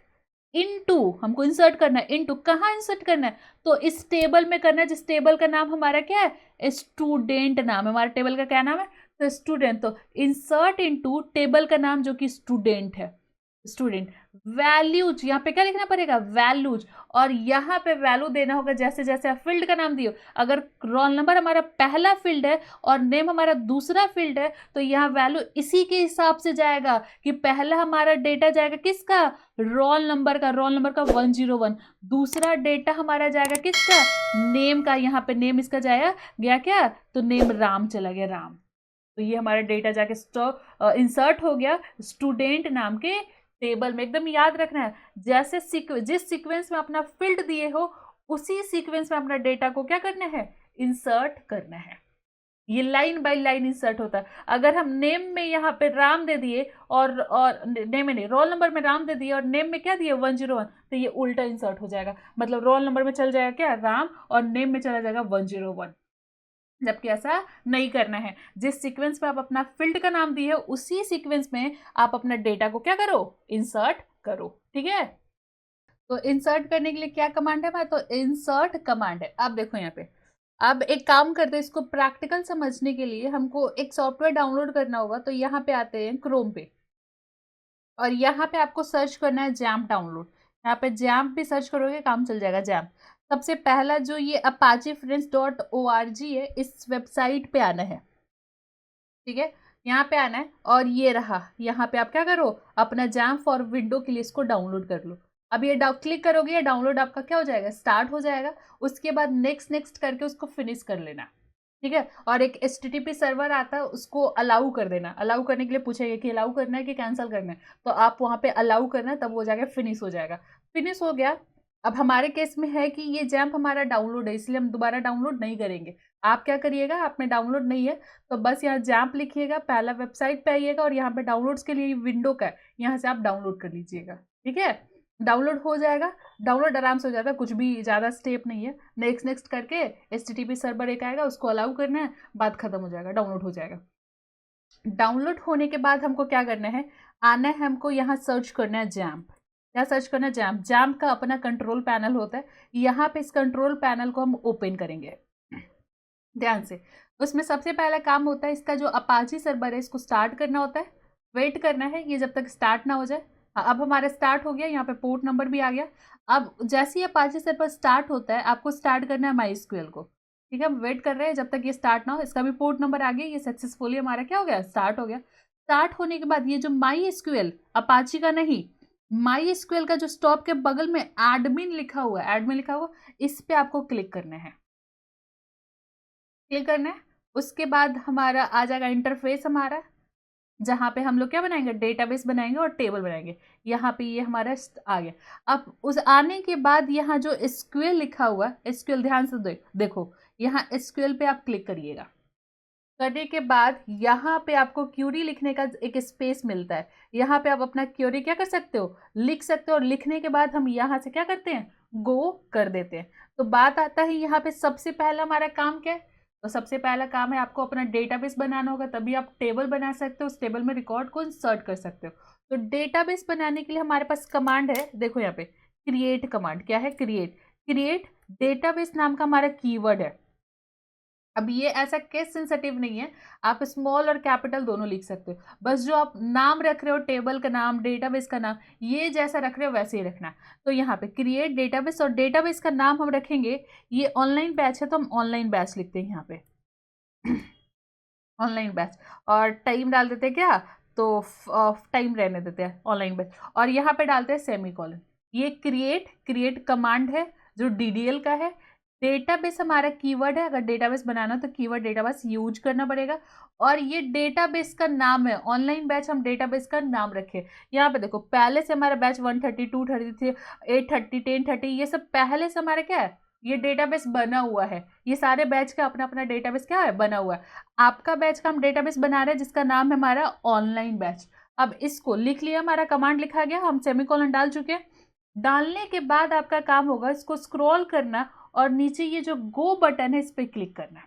[SPEAKER 1] इनटू, हमको इंसर्ट करना है, इनटू कहाँ इंसर्ट करना है, तो इस टेबल में करना है, जिस टेबल का नाम हमारा क्या है, स्टूडेंट नाम है। हमारे टेबल का क्या नाम है, तो स्टूडेंट। तो इंसर्ट इनटू टेबल का नाम जो कि स्टूडेंट है, स्टूडेंट। वैल्यूज, यहाँ पे क्या लिखना पड़ेगा, वैल्यूज। और यहाँ पे वैल्यू देना होगा जैसे जैसे आप फील्ड का नाम दियो। अगर रोल नंबर हमारा पहला फील्ड है और नेम हमारा दूसरा फील्ड है, तो यहाँ वैल्यू इसी के हिसाब से जाएगा कि पहला हमारा डेटा जाएगा किसका, रोल नंबर का, रोल नंबर का 101। दूसरा डेटा हमारा जाएगा किसका, नेम का। यहाँ पे नेम इसका जाएगा गया क्या, तो नेम राम चला गया, राम। तो ये हमारा डेटा जाके इंसर्ट हो गया स्टूडेंट नाम के टेबल में। एकदम याद रखना है, जैसे जिस सीक्वेंस में अपना फील्ड दिए हो उसी सीक्वेंस में अपना डेटा को क्या करना है, इंसर्ट करना है। ये लाइन बाय लाइन इंसर्ट होता है। अगर हम नेम में यहाँ पे राम दे दिए और नेम में नहीं, रोल नंबर में राम दे दिए और नेम में क्या दिए 101, तो ये उल्टा इंसर्ट हो जाएगा। मतलब रोल नंबर में चल जाएगा क्या, राम, और नेम में चला जाएगा 101। जबकि ऐसा नहीं करना है। जिस सीक्वेंस में आप अपना फील्ड का नाम दिए उसी सीक्वेंस में आप अपना डेटा को क्या करो, इंसर्ट करो। ठीक है, तो इंसर्ट करने के लिए क्या कमांड है, तो इंसर्ट कमांड है। अब देखो यहाँ पे, अब एक काम करते हैं, इसको प्रैक्टिकल समझने के लिए हमको एक सॉफ्टवेयर डाउनलोड करना होगा। तो यहाँ पे आते हैं क्रोम पे, और यहाँ पे आपको सर्च करना है जैम्प डाउनलोड। यहाँ पे जैम्प भी सर्च करोगे काम चल जाएगा, जैम्प। सबसे पहला जो ये apache-friends.org है, इस वेबसाइट पे आना है। ठीक है, यहाँ पे आना है, और ये रहा, यहाँ पे आप क्या करो, अपना जैम्प फॉर विंडो के लिए इसको डाउनलोड कर लो। अब ये क्लिक करोगे, ये डाउनलोड आपका क्या हो जाएगा, स्टार्ट हो जाएगा। उसके बाद नेक्स्ट नेक्स्ट करके उसको फिनिश कर लेना। ठीक है, और एक HTTP सर्वर आता है, उसको अलाउ कर देना। अलाउ करने के लिए पूछेगा कि अलाउ करना है कि कैंसिल करना है, तो आप वहाँ पे अलाउ करना है, तब हो जाएगा, फिनिश हो जाएगा। फिनिश हो गया। अब हमारे केस में है कि ये जैम्प हमारा डाउनलोड है, इसलिए हम दोबारा डाउनलोड नहीं करेंगे। आप क्या करिएगा, आप में डाउनलोड नहीं है तो बस यहाँ जैम्प लिखिएगा, पहला वेबसाइट पे आइएगा, और यहाँ पे डाउनलोड्स के लिए विंडो का है, यहाँ से आप डाउनलोड कर लीजिएगा। ठीक है, डाउनलोड हो जाएगा, डाउनलोड आराम से हो जाता है, कुछ भी ज़्यादा स्टेप नहीं है। नेक्स्ट नेक्स्ट करके HTTP सर्वर एक आएगा, उसको अलाउ करना है, बात खत्म हो जाएगा, डाउनलोड हो जाएगा। डाउनलोड होने के बाद हमको क्या करना है, आना है हमको यहाँ सर्च करना है जैम्प। क्या सर्च करना है? जैम्प। जैम्प का अपना कंट्रोल पैनल होता है, यहाँ पे इस कंट्रोल पैनल को हम ओपन करेंगे ध्यान से। उसमें सबसे पहला काम होता है इसका जो अपाची सर्वर है इसको स्टार्ट करना होता है, वेट करना है ये जब तक स्टार्ट ना हो जाए। हाँ, अब हमारा स्टार्ट हो गया, यहाँ पे पोर्ट नंबर भी आ गया। अब जैसे ही अपाची सर्वर स्टार्ट होता है आपको स्टार्ट करना है MySQL को, ठीक है। हम वेट कर रहे हैं जब तक ये स्टार्ट ना हो। इसका भी पोर्ट नंबर आ गया, ये सक्सेसफुली हमारा क्या हो गया, स्टार्ट हो गया। स्टार्ट होने के बाद ये जो MySQL अपाची का नहीं, MySQL का जो स्टॉप के बगल में एडमिन लिखा हुआ है, एडमिन लिखा हुआ, इस पे आपको क्लिक करना है, क्लिक करना है। उसके बाद हमारा आ जाएगा इंटरफेस हमारा, जहाँ पे हम लोग क्या बनाएंगे, डेटाबेस बनाएंगे और टेबल बनाएंगे। यहाँ पे ये हमारा आ गया। अब उस आने के बाद यहाँ जो SQL लिखा हुआ है, SQL ध्यान से देखो, यहाँ SQL पे आप क्लिक करिएगा। करने के बाद यहाँ पे आपको क्यूरी लिखने का एक स्पेस मिलता है, यहाँ पे आप अपना क्यूरी क्या कर सकते हो, लिख सकते हो। और लिखने के बाद हम यहाँ से क्या करते हैं, गो कर देते हैं। तो बात आता है यहाँ पे सबसे पहला हमारा काम क्या है, तो सबसे पहला काम है आपको अपना डेटाबेस बनाना होगा, तभी आप टेबल बना सकते हो, उस टेबल में रिकॉर्ड को इंसर्ट कर सकते हो। तो डेटाबेस बनाने के लिए हमारे पास कमांड है, देखो यहाँ पे क्रिएट कमांड। क्या है, क्रिएट। क्रिएट डेटाबेस नाम का हमारा कीवर्ड है। अब ये ऐसा केस सेंसिटिव नहीं है, आप स्मॉल और कैपिटल दोनों लिख सकते हो, बस जो आप नाम रख रहे हो, टेबल का नाम, डेटाबेस का नाम, ये जैसा रख रहे हो वैसे ही रखना। तो यहाँ पे क्रिएट डेटाबेस, और डेटाबेस का नाम हम रखेंगे, ये ऑनलाइन बैच है तो हम ऑनलाइन बैच लिखते हैं यहाँ पे ऑनलाइन बैच। और टाइम डाल देते हैं क्या, तो टाइम रहने देते हैं ऑनलाइन बैच, और यहाँ पे डालते हैं सेमीकोलन। ये क्रिएट कमांड है जो DDL का है। डेटाबेस हमारा कीवर्ड है, अगर डेटाबेस बनाना तो कीवर्ड डेटाबेस यूज करना पड़ेगा। और ये डेटाबेस का नाम है, ऑनलाइन बैच हम डेटाबेस का नाम रखे। यहाँ पे देखो पहले से हमारा बैच 130, 230, 830, 1030, ये सब पहले से हमारा क्या है, ये डेटाबेस बना हुआ है। ये सारे बैच का अपना अपना डेटाबेस क्या है, बना हुआ है। आपका बैच का हम डेटाबेस बना रहे हैं जिसका नाम है हमारा ऑनलाइन बैच। अब इसको लिख लिया, हमारा कमांड लिखा गया, हम सेमीकोलन डाल चुके हैं। डालने के बाद आपका काम होगा इसको स्क्रॉल करना और नीचे ये जो गो बटन है इस पे क्लिक करना है।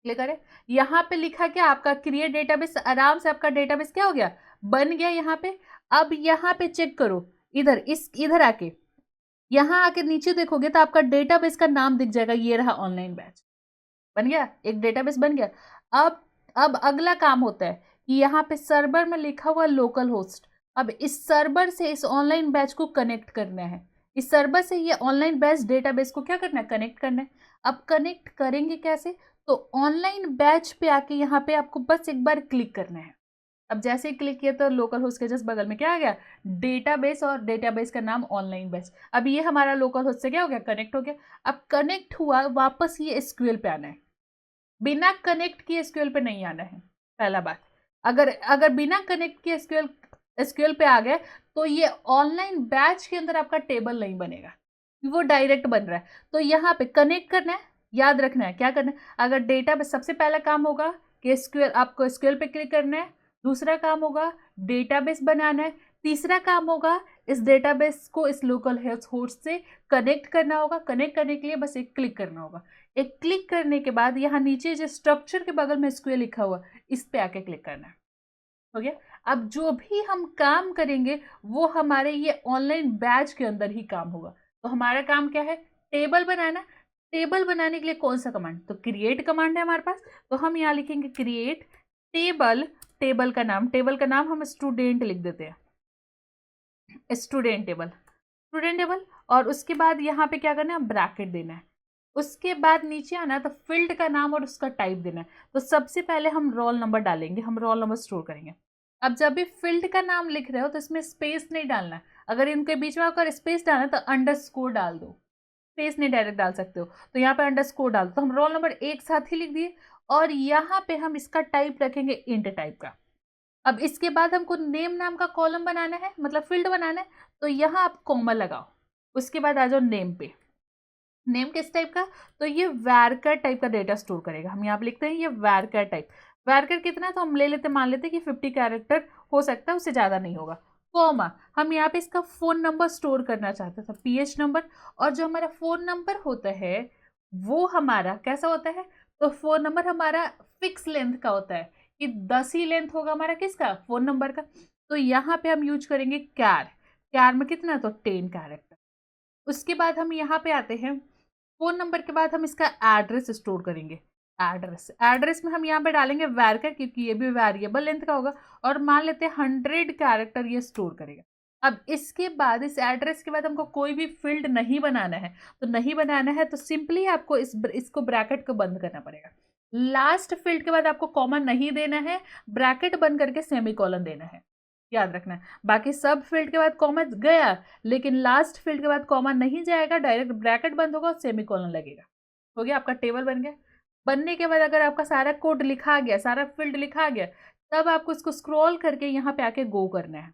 [SPEAKER 1] क्लिक करें, यहाँ पे लिखा क्या, आपका क्रिएट डेटाबेस, आराम से आपका डेटाबेस क्या हो गया, बन गया यहाँ पे। अब यहाँ पे चेक करो, इधर आके, यहाँ आके नीचे देखोगे तो आपका डेटाबेस का नाम दिख जाएगा, ये रहा ऑनलाइन बैच, बन गया, एक डेटाबेस बन गया। अब अगला काम होता है कि यहाँ पे सर्वर में लिखा हुआ लोकल होस्ट। अब इस सर्वर से इस ऑनलाइन बैच को कनेक्ट करना है, इस सर्वर से ये ऑनलाइन बैच डेटाबेस को क्या करना है, कनेक्ट करना है। अब कनेक्ट करेंगे कैसे, तो ऑनलाइन बैच पे आके यहाँ पे आपको बस एक बार क्लिक करना है। अब जैसे ही क्लिक किया तो लोकल होस्ट के जस्ट बगल में क्या आ गया, डेटाबेस, और डेटाबेस का नाम ऑनलाइन बैच। अब ये हमारा लोकल होस्ट से क्या हो गया, कनेक्ट हो गया। अब कनेक्ट हुआ, वापस ये SQL पे आना है, बिना कनेक्ट किए SQL पे नहीं आना है, पहला बात। अगर बिना कनेक्ट किए SQL पे आ गए तो ये ऑनलाइन बैच के अंदर आपका टेबल नहीं बनेगा, वो डायरेक्ट बन रहा है। तो यहाँ पे कनेक्ट करना है, याद रखना है क्या करना है। अगर डेटाबेस, सबसे पहला काम होगा कि आपको SQL पे क्लिक करना है, दूसरा काम होगा डेटाबेस बनाना है, तीसरा काम होगा इस डेटाबेस को इस लोकल होस्ट से कनेक्ट करना होगा। कनेक्ट करने के लिए बस एक क्लिक करना होगा। एक क्लिक करने के बाद यहाँ नीचे जो स्ट्रक्चर के बगल में SQL लिखा हुआ, इस पे आके क्लिक करना है, हो गया। अब जो भी हम काम करेंगे वो हमारे ये ऑनलाइन बैच के अंदर ही काम होगा। तो हमारा काम क्या है, टेबल बनाना। टेबल बनाने के लिए कौन सा कमांड, तो क्रिएट कमांड है हमारे पास। तो हम यहाँ लिखेंगे क्रिएट टेबल, टेबल का नाम हम स्टूडेंट लिख देते हैं, स्टूडेंट टेबल। और उसके बाद यहाँ पे क्या करना है, ब्रैकेट देना है। उसके बाद नीचे आना तो फील्ड का नाम और उसका टाइप देना है। तो सबसे पहले हम रोल नंबर डालेंगे, हम रोल नंबर स्टोर करेंगे। अब जब भी फील्ड का नाम लिख रहे हो तो इसमें स्पेस नहीं डालना है। अगर इनके बीच में अगर स्पेस डालना है तो अंडरस्कोर डाल दो, स्पेस नहीं डायरेक्ट डाल सकते हो। तो यहाँ पे अंडरस्कोर डाल दो। तो हम रोल नंबर एक साथ ही लिख दिए, और यहाँ पे हम इसका टाइप रखेंगे इंट टाइप का। अब इसके बाद हमको नेम नाम का कॉलम बनाना है, मतलब फील्ड बनाना है। तो यहाँ आप कॉमा लगाओ, उसके बाद आ जाओ नेम पे। नेम किस टाइप का, तो ये वैरकर टाइप का डेटा स्टोर करेगा। हम यहाँ पे लिखते हैं ये वैरकर टाइप। वैरकर कितना, तो हम ले लेते, मान लेते कि 50 कैरेक्टर हो सकता है, उससे ज़्यादा नहीं होगा। कॉमा, हम यहाँ पे इसका फ़ोन नंबर स्टोर करना चाहते थे, PH नंबर। और जो हमारा फ़ोन नंबर होता है वो हमारा कैसा होता है, तो फ़ोन नंबर हमारा फिक्स लेंथ का होता है कि 10 ही लेंथ होगा हमारा किसका, फ़ोन नंबर का। तो यहाँ पे हम यूज करेंगे कैर। चार में कितना, तो 10 कैरेक्टर। उसके बाद हम यहाँ पे आते हैं, फोन नंबर के बाद हम इसका एड्रेस स्टोर करेंगे। एड्रेस में हम यहाँ पे डालेंगे वैरकर, क्योंकि ये भी वेरिएबल लेंथ का होगा, और मान लेते हैं 100 कैरेक्टर ये स्टोर करेगा। अब इसके बाद इस एड्रेस के बाद हमको कोई भी फील्ड नहीं बनाना है, तो नहीं बनाना है तो सिंपली आपको इसको ब्रैकेट को बंद करना पड़ेगा। लास्ट फील्ड के बाद आपको कॉमा नहीं देना है, ब्रैकेट बंद करके सेमीकोलन देना है, याद रखना है। बाकी सब फील्ड के बाद कॉमा गया, लेकिन लास्ट फील्ड के बाद कॉमा नहीं जाएगा, डायरेक्ट ब्रैकेट बंद होगा और सेमीकोलन लगेगा। हो गया, आपका टेबल बन गया। बनने के बाद अगर आपका सारा कोड लिखा गया, सारा फील्ड लिखा गया, तब आपको इसको स्क्रॉल करके यहाँ पे आके गो करना है।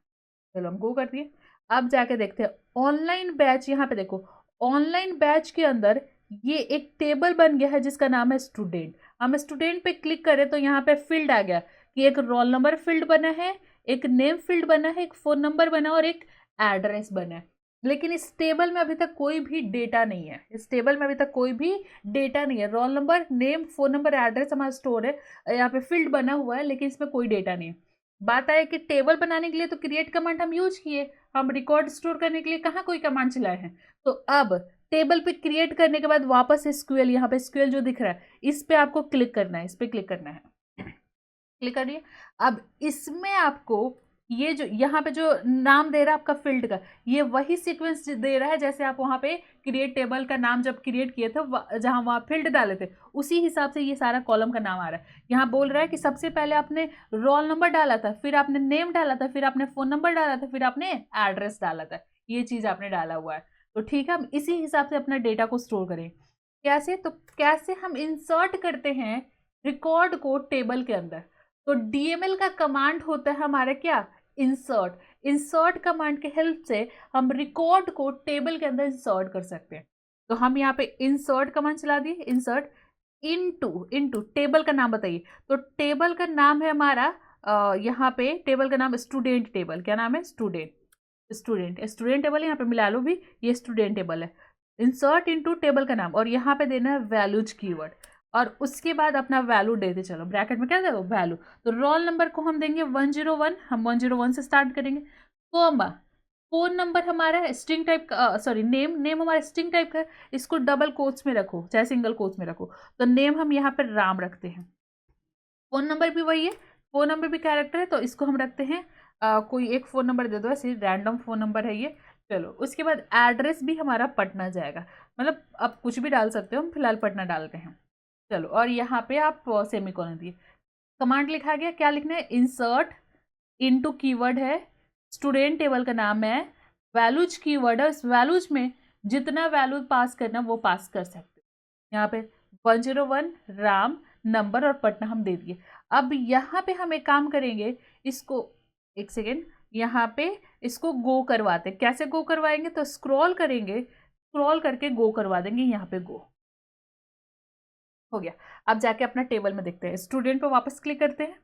[SPEAKER 1] चलो हम गो कर दिए। अब जाके देखते हैं ऑनलाइन बैच। यहाँ पे देखो, ऑनलाइन बैच के अंदर ये एक टेबल बन गया है जिसका नाम है स्टूडेंट। हम स्टूडेंट पे क्लिक करें तो यहाँ पे फील्ड आ गया कि एक रोल नंबर फील्ड बना है, एक नेम फील्ड बना है, एक फोन नंबर बना और एक एड्रेस बना है। लेकिन इस टेबल में अभी तक कोई भी डेटा नहीं है, इस टेबल में अभी तक कोई भी डेटा नहीं है। Roll number, name, phone number, address हमारा स्टोर है, यहाँ पे फील्ड बना हुआ है, लेकिन इसमें कोई डेटा नहीं है। बात आए कि टेबल बनाने के लिए तो क्रिएट कमांड हम यूज किए, हम रिकॉर्ड स्टोर करने के लिए कहाँ कोई कमांड चलाए हैं। तो अब टेबल पे क्रिएट करने के बाद वापस एसक्यूएल, यहाँ पे एसक्यूएल जो दिख रहा है इस पे आपको क्लिक करना है, इस पे क्लिक करना है, क्लिक करिए। अब इसमें आपको ये जो यहाँ पे जो नाम दे रहा है आपका फील्ड का, ये वही सीक्वेंस दे रहा है जैसे आप वहाँ पे क्रिएट टेबल का नाम जब क्रिएट किए थे, जहाँ वहाँ फील्ड डाले थे, उसी हिसाब से ये सारा कॉलम का नाम आ रहा है। यहाँ बोल रहा है कि सबसे पहले आपने रोल नंबर डाला था, फिर आपने नेम डाला था, फिर आपने फोन नंबर डाला था, फिर आपने एड्रेस डाला था, ये चीज़ आपने डाला हुआ है। तो ठीक है, हम इसी हिसाब से अपना डेटा को स्टोर करें। कैसे, तो कैसे हम इंसर्ट करते हैं रिकॉर्ड को टेबल के अंदर। तो डीएमएल का कमांड होता है हमारा क्या, इंसर्ट। इंसर्ट कमांड के हेल्प से हम रिकॉर्ड को टेबल के अंदर इंसर्ट कर सकते हैं। तो हम यहाँ पे इंसर्ट कमांड चला दिए, इंसर्ट इनटू, इनटू टेबल का नाम बताइए। तो टेबल का नाम है हमारा यहाँ पे टेबल का नाम स्टूडेंट टेबल। क्या नाम है, स्टूडेंट। स्टूडेंट टेबल यहाँ पे मिला लो भी, ये स्टूडेंट टेबल है। इंसर्ट इनटू टेबल का नाम, और यहाँ पे देना है वैल्यूज कीवर्ड, और उसके बाद अपना वैल्यू देते चलो। ब्रैकेट में क्या दे वैल्यू, तो रोल नंबर को हम देंगे 101, हम 101 से स्टार्ट करेंगे। कोमा, फोन नंबर हमारा स्ट्रिंग टाइप का, सॉरी नेम हमारा स्ट्रिंग टाइप का है, इसको डबल कोट्स में रखो चाहे सिंगल कोट्स में रखो। तो नेम हम यहाँ पर राम रखते हैं। फोन नंबर भी वही है, फोन नंबर भी कैरेक्टर है, तो इसको हम रखते हैं कोई एक फ़ोन नंबर दे दो, ऐसे रैंडम फ़ोन नंबर है ये। चलो उसके बाद एड्रेस भी हमारा पटना जाएगा, मतलब आप कुछ भी डाल सकते हो, हम फिलहाल पटना डालते हैं। चलो, और यहाँ पे आप सेमीकोलन दिए। कमांड लिखा गया, क्या लिखना है, इंसर्ट इनटू कीवर्ड है, स्टूडेंट टेबल का नाम है, वैल्यूज कीवर्ड है, इस वैल्यूज में जितना वैल्यू पास करना वो पास कर सकते हो। यहाँ पे 101 राम, नंबर और पटना हम दे दिए। अब यहाँ पे हम एक काम करेंगे, इसको एक सेकेंड, यहाँ पे इसको गो करवाते। कैसे गो करवाएंगे, तो स्क्रॉल करेंगे, स्क्रॉल करके गो करवा देंगे। यहाँ पे गो हो गया। अब जाके अपना टेबल में देखते हैं, स्टूडेंट पे वापस क्लिक करते हैं,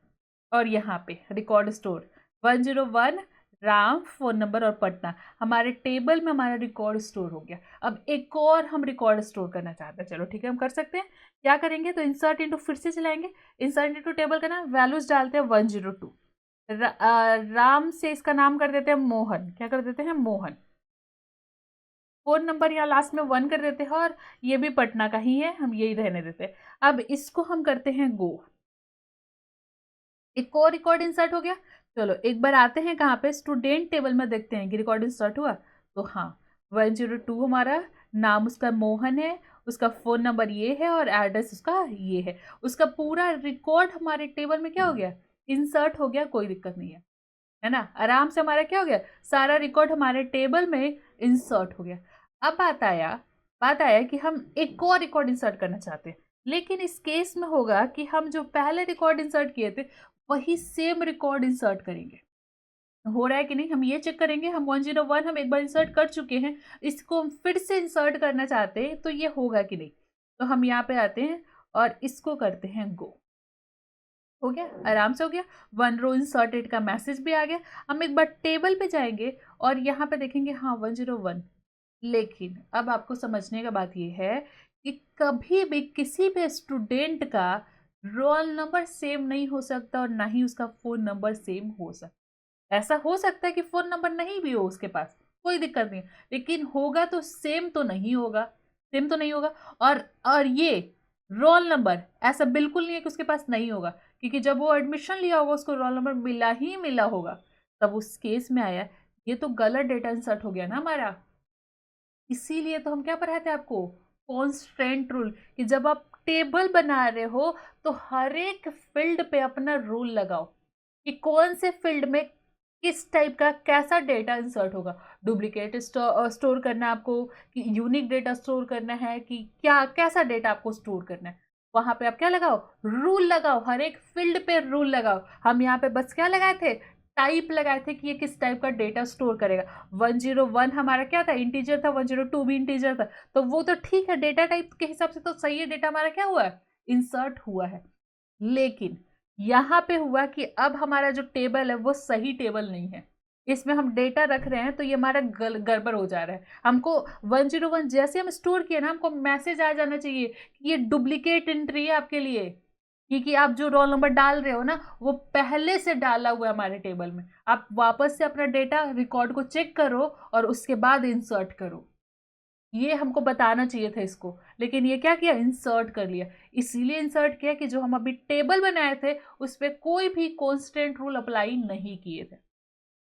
[SPEAKER 1] और यहाँ पे record store 101 Ram, phone number और पटना, हमारे टेबल में हमारा रिकॉर्ड स्टोर हो गया। अब एक और हम रिकॉर्ड स्टोर करना चाहते हैं, चलो ठीक है हम कर सकते हैं। क्या करेंगे, तो इंसर्ट इनटू फिर से चलाएंगे, इंसर्ट इनटू टेबल का नाम, वैल्यूज डालते हैं 102, राम से इसका नाम कर देते हैं मोहन। क्या कर देते हैं, मोहन। फोन नंबर यहाँ लास्ट में 1 कर देते हैं, और ये भी पटना का ही है, हम यही रहने देते हैं। अब इसको हम करते हैं गो, एक और रिकॉर्ड इंसर्ट हो गया। चलो एक बार आते हैं कहाँ पे, स्टूडेंट टेबल में देखते हैं कि रिकॉर्ड इंसर्ट हुआ। तो हाँ, 102 हमारा नाम उसका मोहन है, उसका फ़ोन नंबर ये है, और एड्रेस उसका ये है। उसका पूरा रिकॉर्ड हमारे टेबल में क्या हो गया, इंसर्ट हो गया, कोई दिक्कत नहीं है ना। आराम से हमारा क्या हो गया, सारा रिकॉर्ड हमारे टेबल में इंसर्ट हो गया। अब बात आया कि हम एक और रिकॉर्ड इंसर्ट करना चाहते हैं, लेकिन इस केस में होगा कि हम जो पहले रिकॉर्ड इंसर्ट किए थे वही सेम रिकॉर्ड इंसर्ट करेंगे। हो रहा है कि नहीं, हम ये चेक करेंगे। हम 101 हम एक बार इंसर्ट कर चुके हैं, इसको हम फिर से इंसर्ट करना चाहते हैं, तो ये होगा कि नहीं। तो हम यहाँ पे आते हैं और इसको करते हैं गो। हो गया, आराम से हो गया। 1 रो इंसर्टेड का मैसेज भी आ गया। हम एक बार टेबल पे जाएंगे और यहाँ पे देखेंगे, हाँ 101। लेकिन अब आपको समझने का बात यह है कि कभी भी किसी भी स्टूडेंट का रोल नंबर सेम नहीं हो सकता, और ना ही उसका फ़ोन नंबर सेम हो सकता। ऐसा हो सकता है कि फ़ोन नंबर नहीं भी हो उसके पास, कोई दिक्कत नहीं है, लेकिन होगा तो सेम तो नहीं होगा, सेम तो नहीं होगा। और ये रोल नंबर ऐसा बिल्कुल नहीं है कि उसके पास नहीं होगा, क्योंकि जब वो एडमिशन लिया होगा उसको रोल नंबर मिला ही मिला होगा, तब उस केस में आया। ये तो गलत डेटा इंसर्ट हो गया ना हमारा। इसीलिए तो हम क्या पढ़ाए थे आपको, कॉन्स्टेंट रूल, कि जब आप टेबल बना रहे हो तो हर एक फील्ड पे अपना रूल लगाओ कि कौन से फील्ड में किस टाइप का कैसा डेटा इंसर्ट होगा। डुप्लीकेट स्टोर करना है आपको, कि यूनिक डेटा स्टोर करना है, कि क्या कैसा डेटा आपको स्टोर करना है, वहां पे आप क्या लगाओ, रूल लगाओ, हर एक फील्ड पे रूल लगाओ। हम यहाँ पे बस क्या लगाए थे, टाइप लगाए थे कि ये किस टाइप का डेटा स्टोर करेगा। 101 हमारा क्या था, इंटीजर था, 102 भी इंटीजर था, तो वो तो ठीक है, डेटा टाइप के हिसाब से तो सही है, डेटा हमारा क्या हुआ है, इंसर्ट हुआ है। लेकिन यहां पे हुआ कि अब हमारा जो टेबल है वो सही टेबल नहीं है, इसमें हम डेटा रख रहे हैं तो ये हमारा गड़बड़ हो जा रहा है। हमको 101 जैसे हम स्टोर किए ना, हमको मैसेज आ जाना चाहिए कि ये डुप्लीकेट एंट्री है आपके लिए, क्योंकि आप जो रोल नंबर डाल रहे हो ना वो पहले से डाला हुआ है हमारे टेबल में। आप वापस से अपना डेटा रिकॉर्ड को चेक करो और उसके बाद इंसर्ट करो, ये हमको बताना चाहिए था इसको, लेकिन ये क्या किया, इंसर्ट कर लिया। इसीलिए इंसर्ट किया कि जो हम अभी टेबल बनाए थे उस पर कोई भी कॉन्स्टेंट रूल अप्लाई नहीं किए थे।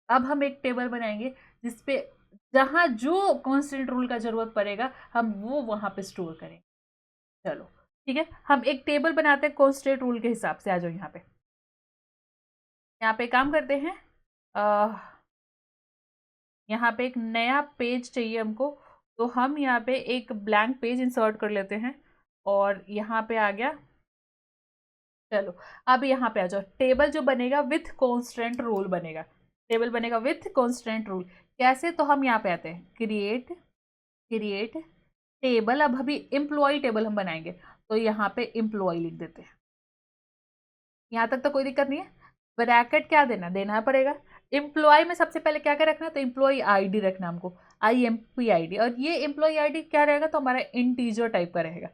[SPEAKER 1] अब हम एक टेबल बनाएंगे जिसपे जहां जो कॉन्स्टेंट रूल का जरूरत पड़ेगा हम वो वहां पे स्टोर करेंगे। चलो ठीक है, हम एक टेबल बनाते हैं कॉन्स्टेंट रूल के हिसाब से। आ जाओ यहाँ पे काम करते हैं। यहाँ पे एक नया पेज चाहिए हमको, तो हम यहाँ पे एक ब्लैंक पेज इंसर्ट कर लेते हैं और यहाँ पे आ गया। चलो अब यहाँ पे आ जाओ, टेबल जो बनेगा विथ कॉन्स्टेंट रूल बनेगा, टेबल बनेगा विथ कॉन्स्टेंट रूल। कैसे, तो हम यहाँ पे आते हैं, क्रिएट क्रिएट टेबल। अब अभी एम्प्लॉय टेबल हम बनाएंगे, तो यहाँ पे एम्प्लॉय लिख देते हैं। यहाँ तक तो कोई दिक्कत नहीं है। ब्रैकेट क्या देना, देना पड़ेगा। एम्प्लॉय में सबसे पहले क्या क्या रखना, तो एम्प्लॉय आईडी रखना हमको, IMP ID। और ये एम्प्लॉय आईडी क्या रहेगा, तो हमारा इंटीजर टाइप का रहेगा।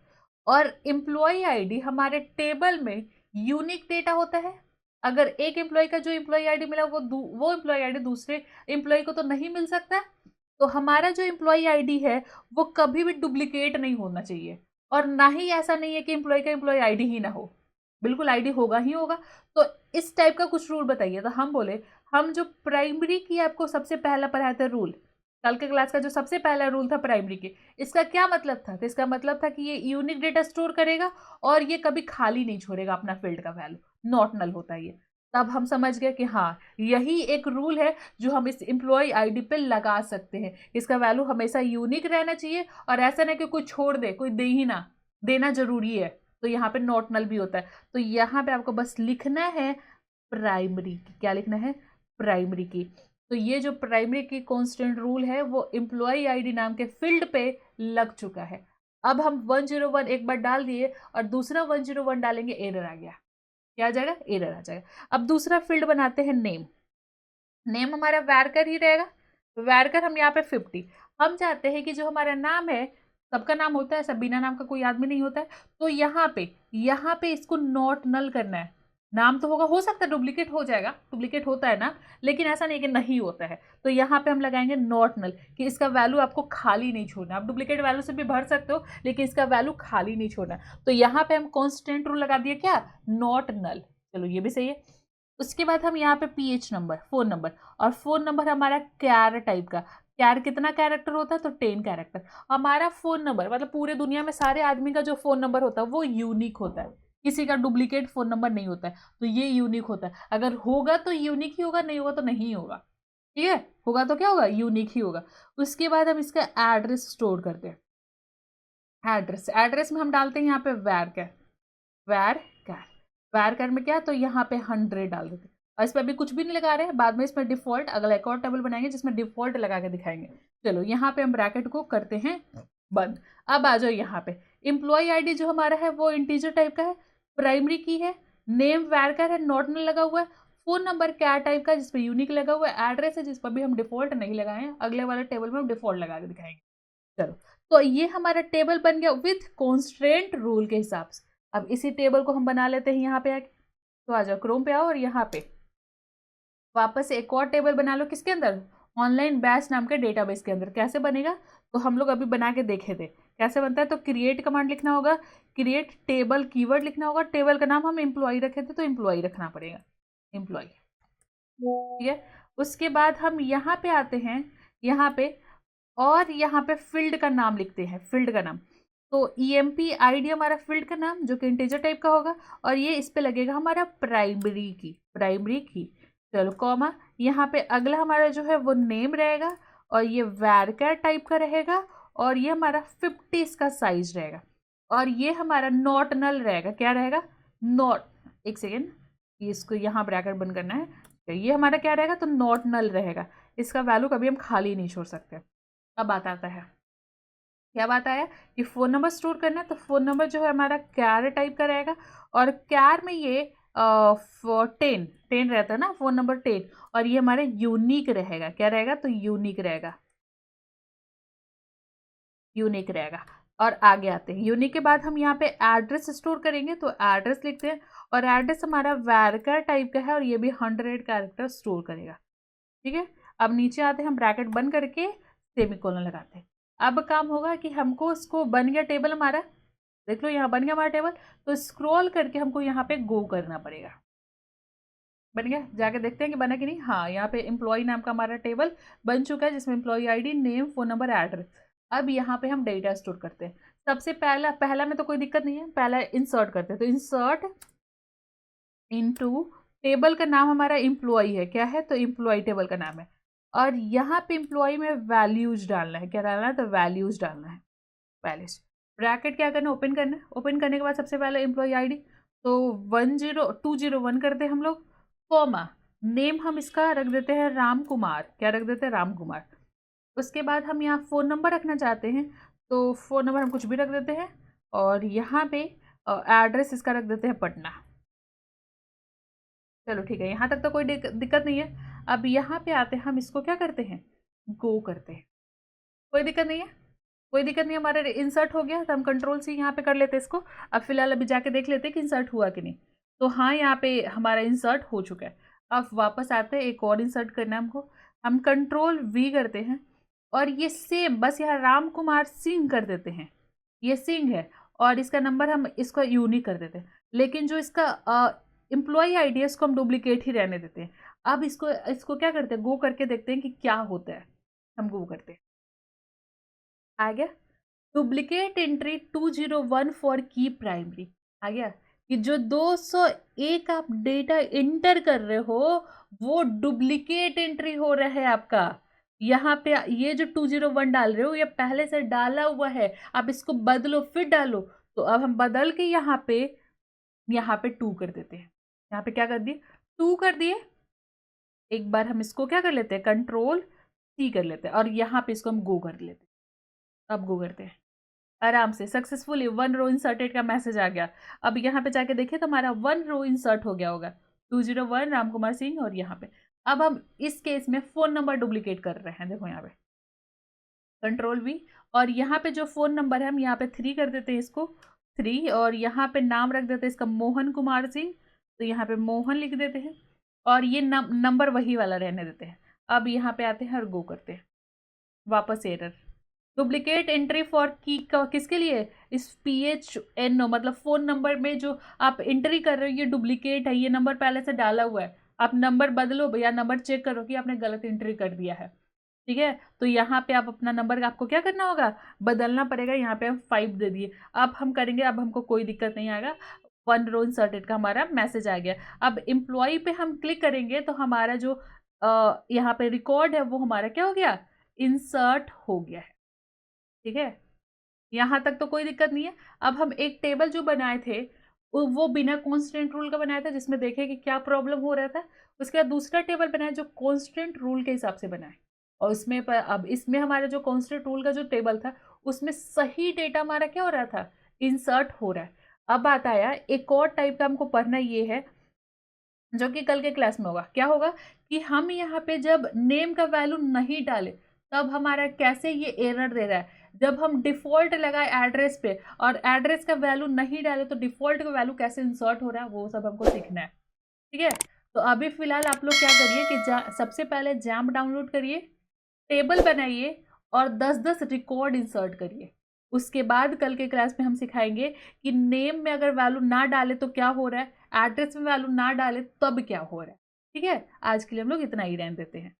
[SPEAKER 1] और एम्प्लॉय आईडी हमारे टेबल में यूनिक डेटा होता है। अगर एक एम्प्लॉय का जो एम्प्लॉय आईडी मिला वो एम्प्लॉय आईडी दूसरे एम्प्लॉय को तो नहीं मिल सकता, तो हमारा जो एम्प्लॉय आईडी है वो कभी भी डुप्लीकेट नहीं होना चाहिए। और ना ही ऐसा नहीं है कि एम्प्लॉय का एम्प्लॉय आईडी ही ना हो, बिल्कुल आईडी होगा ही होगा। तो इस टाइप का कुछ रूल बताइए। तो हम बोले, हम जो प्राइमरी की आपको सबसे पहला पढ़ाया था रूल, कल के क्लास का जो सबसे पहला रूल था प्राइमरी के, इसका क्या मतलब था, तो इसका मतलब था कि ये यूनिक डेटा स्टोर करेगा और ये कभी खाली नहीं छोड़ेगा अपना फील्ड का वैल्यू, नॉट नल होता है ये। तब हम समझ गए कि हाँ यही एक रूल है जो हम इस एम्प्लॉय आईडी पे लगा सकते हैं, इसका वैल्यू हमेशा यूनिक रहना चाहिए और ऐसा नहीं कि कोई छोड़ दे, कोई दे ही ना, देना जरूरी है, तो यहाँ पे नॉट नल भी होता है। तो यहाँ पे आपको बस लिखना है प्राइमरी की, क्या लिखना है, प्राइमरी की। तो ये जो प्राइमरी की कांस्टेंट रूल है वो एम्प्लॉय आईडी नाम के फील्ड पे लग चुका है। अब हम 101 एक बार डाल दिए और दूसरा 101 डालेंगे, एरर आ गया, क्या आ जाएगा, एरर आ जाएगा। अब दूसरा फील्ड बनाते हैं नेम, नेम हमारा वैरकर ही रहेगा, वैरकर हम यहाँ पे 50। हम चाहते हैं कि जो हमारा नाम है, सबका नाम होता है, सब बिना नाम का कोई आदमी नहीं होता है, तो यहाँ पे इसको नॉट नल करना है। नाम तो होगा, हो सकता है डुप्लीकेट हो जाएगा, डुप्लीकेट होता है ना, लेकिन ऐसा नहीं कि नहीं होता है। तो यहाँ पे हम लगाएंगे नॉट नल, कि इसका वैल्यू आपको खाली नहीं छोड़ना। आप डुप्लीकेट वैल्यू से भी भर सकते हो लेकिन इसका वैल्यू खाली नहीं छोड़ना। तो यहाँ पे हम कॉन्स्टेंट रूल लगा दिए, क्या, नॉट नल। चलो ये भी सही है। उसके बाद हम यहाँ पे PH नंबर, फोन नंबर, और फोन नंबर हमारा कैर टाइप का, कैर कितना कैरेक्टर होता है, तो 10 कैरेक्टर। हमारा फोन नंबर मतलब पूरे दुनिया में सारे आदमी का जो फोन नंबर होता है वो यूनिक होता है, किसी का डुप्लीकेट फोन नंबर नहीं होता है, तो ये यूनिक होता है। अगर होगा तो यूनिक ही होगा, नहीं होगा तो नहीं होगा, ठीक है, होगा तो क्या होगा, यूनिक ही होगा। उसके बाद हम इसका एड्रेस स्टोर करते हैं। एड्रेस में हम डालते हैं यहाँ पे वैर कैर, वैर कैर, वैर कैर में क्या, तो यहाँ पे 100 डाल देते हैं। और इस पर अभी कुछ भी नहीं लगा रहे हैं, बाद में इसमें डिफॉल्ट, अगला एक और टेबल बनाएंगे जिसमें डिफॉल्ट लगा के दिखाएंगे। चलो यहाँ पे हम ब्रैकेट को करते हैं बंद। अब आ जाओ यहाँ पे, एम्प्लॉय आईडी जो हमारा है वो इंटीजर टाइप का है, प्राइमरी की है, नेम वैरकर है, नॉट नल लगा हुआ है, फोन नंबर क्या टाइप का जिसपे यूनिक लगा हुआ है, एड्रेस है जिस पर भी हम डिफॉल्ट नहीं लगाए हैं, अगले वाले टेबल में हम डिफॉल्ट लगा के दिखाएंगे। चलो तो ये हमारा टेबल बन गया विथ कॉन्स्ट्रेंट रूल के हिसाब से। अब इसी टेबल को हम बना लेते हैं यहाँ पे आके। तो आ जाओ क्रोम पे आओ और यहाँ पे वापस एक और टेबल बना लो, किसके अंदर, ऑनलाइन बैच नाम के डेटाबेस के अंदर। कैसे बनेगा, तो हम लोग अभी बना के देखे थे कैसे बनता है। तो क्रिएट कमांड लिखना होगा, क्रिएट टेबल कीवर्ड लिखना होगा, टेबल का नाम हम एम्प्लॉय रखे थे तो एम्प्लॉय रखना पड़ेगा, एम्प्लॉय। ठीक है, उसके बाद हम यहाँ पे आते हैं, यहाँ पे और यहाँ पे फील्ड का नाम लिखते हैं, फील्ड का नाम। तो EMP ID हमारा फील्ड का नाम जो कि इंटीजर टाइप का होगा, और ये इस पे लगेगा हमारा प्राइमरी की, प्राइमरी की। चलो कॉमा, यहाँ पे अगला हमारा जो है वो नेम रहेगा, और ये वैरकर टाइप का रहेगा, और ये हमारा 50 इसका साइज रहेगा, और ये हमारा नॉट नल रहेगा। क्या रहेगा, नॉट, एक सेकेंड, इसको यहाँ ब्रैकेट बंद करना है। तो ये हमारा क्या रहेगा, तो नॉट नल रहेगा, इसका वैल्यू कभी हम खाली नहीं छोड़ सकते। अब बात आता है, क्या बात आया कि फ़ोन नंबर स्टोर करना है, तो फ़ोन नंबर जो है हमारा कैर टाइप का रहेगा, और कैर में ये 10 रहता है ना, फ़ोन नंबर 10, और ये हमारे यूनिक रहेगा। क्या रहेगा, तो यूनिक रहेगा, यूनिक रहेगा। और आगे आते हैं, यूनिक के बाद हम यहाँ पे एड्रेस स्टोर करेंगे, तो एड्रेस लिखते हैं, और एड्रेस हमारा वैरकर टाइप का है, और ये भी 100 कैरेक्टर स्टोर करेगा। ठीक है, अब नीचे आते हैं, हम ब्रैकेट बंद करके सेमीकोलन लगाते हैं। अब काम होगा कि हमको इसको, बन गया टेबल हमारा, देख लो यहाँ बन गया हमारा टेबल, तो स्क्रॉल करके हमको यहाँ पे गो करना पड़ेगा। बन गया, जाके देखते हैं कि बना कि नहीं। हाँ, यहाँ पे एम्प्लॉय नाम का हमारा टेबल बन चुका है, जिसमें employ ID, name, phone number, address. अब यहाँ पे हम डेटा स्टोर करते हैं। सबसे पहला पहला में तो कोई दिक्कत नहीं है, पहला इंसर्ट करते हैं। तो इंसर्ट इनटू, टेबल का नाम हमारा एम्प्लॉय है, क्या है, तो एम्प्लॉय टेबल का नाम है, और यहाँ पे एम्प्लॉय में वैल्यूज डालना है। क्या डालना है, तो वैल्यूज डालना है, वैल्यूज। ब्रैकेट क्या करना है, ओपन करना है। ओपन करने के बाद सबसे पहले एम्प्लॉय ID, तो 10201 करते हैं हम लोग, कॉमा, नेम हम इसका रख देते हैं राम कुमार। क्या रख देते हैं, राम कुमार। उसके बाद हम यहाँ फ़ोन नंबर रखना चाहते हैं, तो फ़ोन नंबर हम कुछ भी रख देते हैं, और यहाँ पे एड्रेस इसका रख देते हैं पटना। चलो ठीक है, यहाँ तक तो कोई दिक्कत नहीं है। अब यहाँ पे आते हैं, हम इसको क्या करते हैं, गो करते हैं। कोई दिक्कत नहीं है, कोई दिक्कत नहीं, हमारा इंसर्ट हो गया, तो हम कंट्रोल C यहाँ पे कर लेते हैं इसको। अब फिलहाल अभी जाके देख लेते हैं कि इंसर्ट हुआ कि नहीं। तो हाँ, यहाँ पे हमारा इंसर्ट हो चुका है। अब वापस आते हैं, एक और इंसर्ट करना है हमको, हम कंट्रोल V करते हैं, और ये सेम बस यहाँ राम कुमार सिंह कर देते हैं, ये सिंह है, और इसका नंबर हम इसको यूनिक कर देते हैं, लेकिन जो इसका एम्प्लॉय ID है इसको हम डुप्लीकेट ही रहने देते हैं। अब इसको इसको क्या करते हैं, गो करके देखते हैं कि क्या होता है। हम गो करते हैं, आ गया डुप्लीकेट एंट्री 201 फॉर की प्राइमरी। आ गया कि जो 201 आप डेटा एंटर कर रहे हो वो डुप्लीकेट एंट्री हो रहा है आपका। यहाँ पे ये जो 201 डाल रहे हो ये पहले से डाला हुआ है, आप इसको बदलो फिर डालो। तो अब हम बदल के यहाँ पे 2 कर देते हैं। यहाँ पे क्या कर दिए, 2 कर दिए। एक बार हम इसको क्या कर लेते हैं, कंट्रोल C कर लेते हैं, और यहाँ पे इसको हम गो कर लेते हैं। अब गो करते हैं, आराम से सक्सेसफुली 1 रो इंसर्टेड का मैसेज आ गया। अब यहाँ पे जाके देखिए तो हमारा 1 रो इंसर्ट हो गया होगा, 201 राम कुमार सिंह, और यहाँ पे अब हम इस केस में फोन नंबर डुप्लीकेट कर रहे हैं। देखो यहाँ पे कंट्रोल V, और यहाँ पे जो फोन नंबर है हम यहाँ पे 3 कर देते हैं इसको 3, और यहाँ पे नाम रख देते हैं इसका मोहन कुमार सिंह, तो यहाँ पे मोहन लिख देते हैं, और ये नंबर वही वाला रहने देते हैं। अब यहाँ पे आते हैं और गो करते हैं, वापस एरर, डुप्लीकेट एंट्री फॉर की किसके लिए, इस PHNO मतलब फोन नंबर में जो आप एंट्री कर रहे हो ये डुप्लीकेट है, ये नंबर पहले से डाला हुआ है, आप नंबर बदलो भैया, नंबर चेक करो कि आपने गलत एंट्री कर दिया है। ठीक है, तो यहाँ पे आप अपना नंबर आपको क्या करना होगा, बदलना पड़ेगा। यहाँ पे हम 5 दे दिए, अब हम करेंगे, अब हमको कोई दिक्कत नहीं आएगा। 1 रो इंसर्टेड का हमारा मैसेज आ गया। अब एम्प्लॉय पे हम क्लिक करेंगे तो हमारा जो यहाँ पे रिकॉर्ड है वो हमारा क्या हो गया, इंसर्ट हो गया है। ठीक है, यहाँ तक तो कोई दिक्कत नहीं है। अब हम एक टेबल जो बनाए थे वो बिना कांस्टेंट रूल का बनाया था, जिसमें देखे कि क्या प्रॉब्लम हो रहा था। उसके बाद दूसरा टेबल बनाया जो कांस्टेंट रूल के हिसाब से बनाए, और उसमें अब इसमें हमारा जो कांस्टेंट रूल का जो टेबल था उसमें सही डेटा हमारा क्या हो रहा था, इंसर्ट हो रहा है। अब बात आया एक और टाइप का हमको पढ़ना ये है जो कि कल के क्लास में होगा। क्या होगा कि हम यहाँ पे जब नेम का वैल्यू नहीं डाले तब हमारा कैसे ये एरर दे रहा है। जब हम डिफॉल्ट लगाए एड्रेस पे और एड्रेस का वैल्यू नहीं डाले तो डिफॉल्ट का वैल्यू कैसे इंसर्ट हो रहा है वो सब हमको सीखना है। ठीक है, तो अभी फिलहाल आप लोग क्या करिए कि सबसे पहले जैम्प डाउनलोड करिए। टेबल बनाइए और 10-10 रिकॉर्ड इंसर्ट करिए। उसके बाद कल के क्लास में हम सिखाएंगे कि नेम में अगर वैल्यू ना डाले तो क्या हो रहा है, एड्रेस में वैल्यू ना डाले तब क्या हो रहा है। ठीक है, आज के लिए हम लोग इतना ही रहने देते हैं।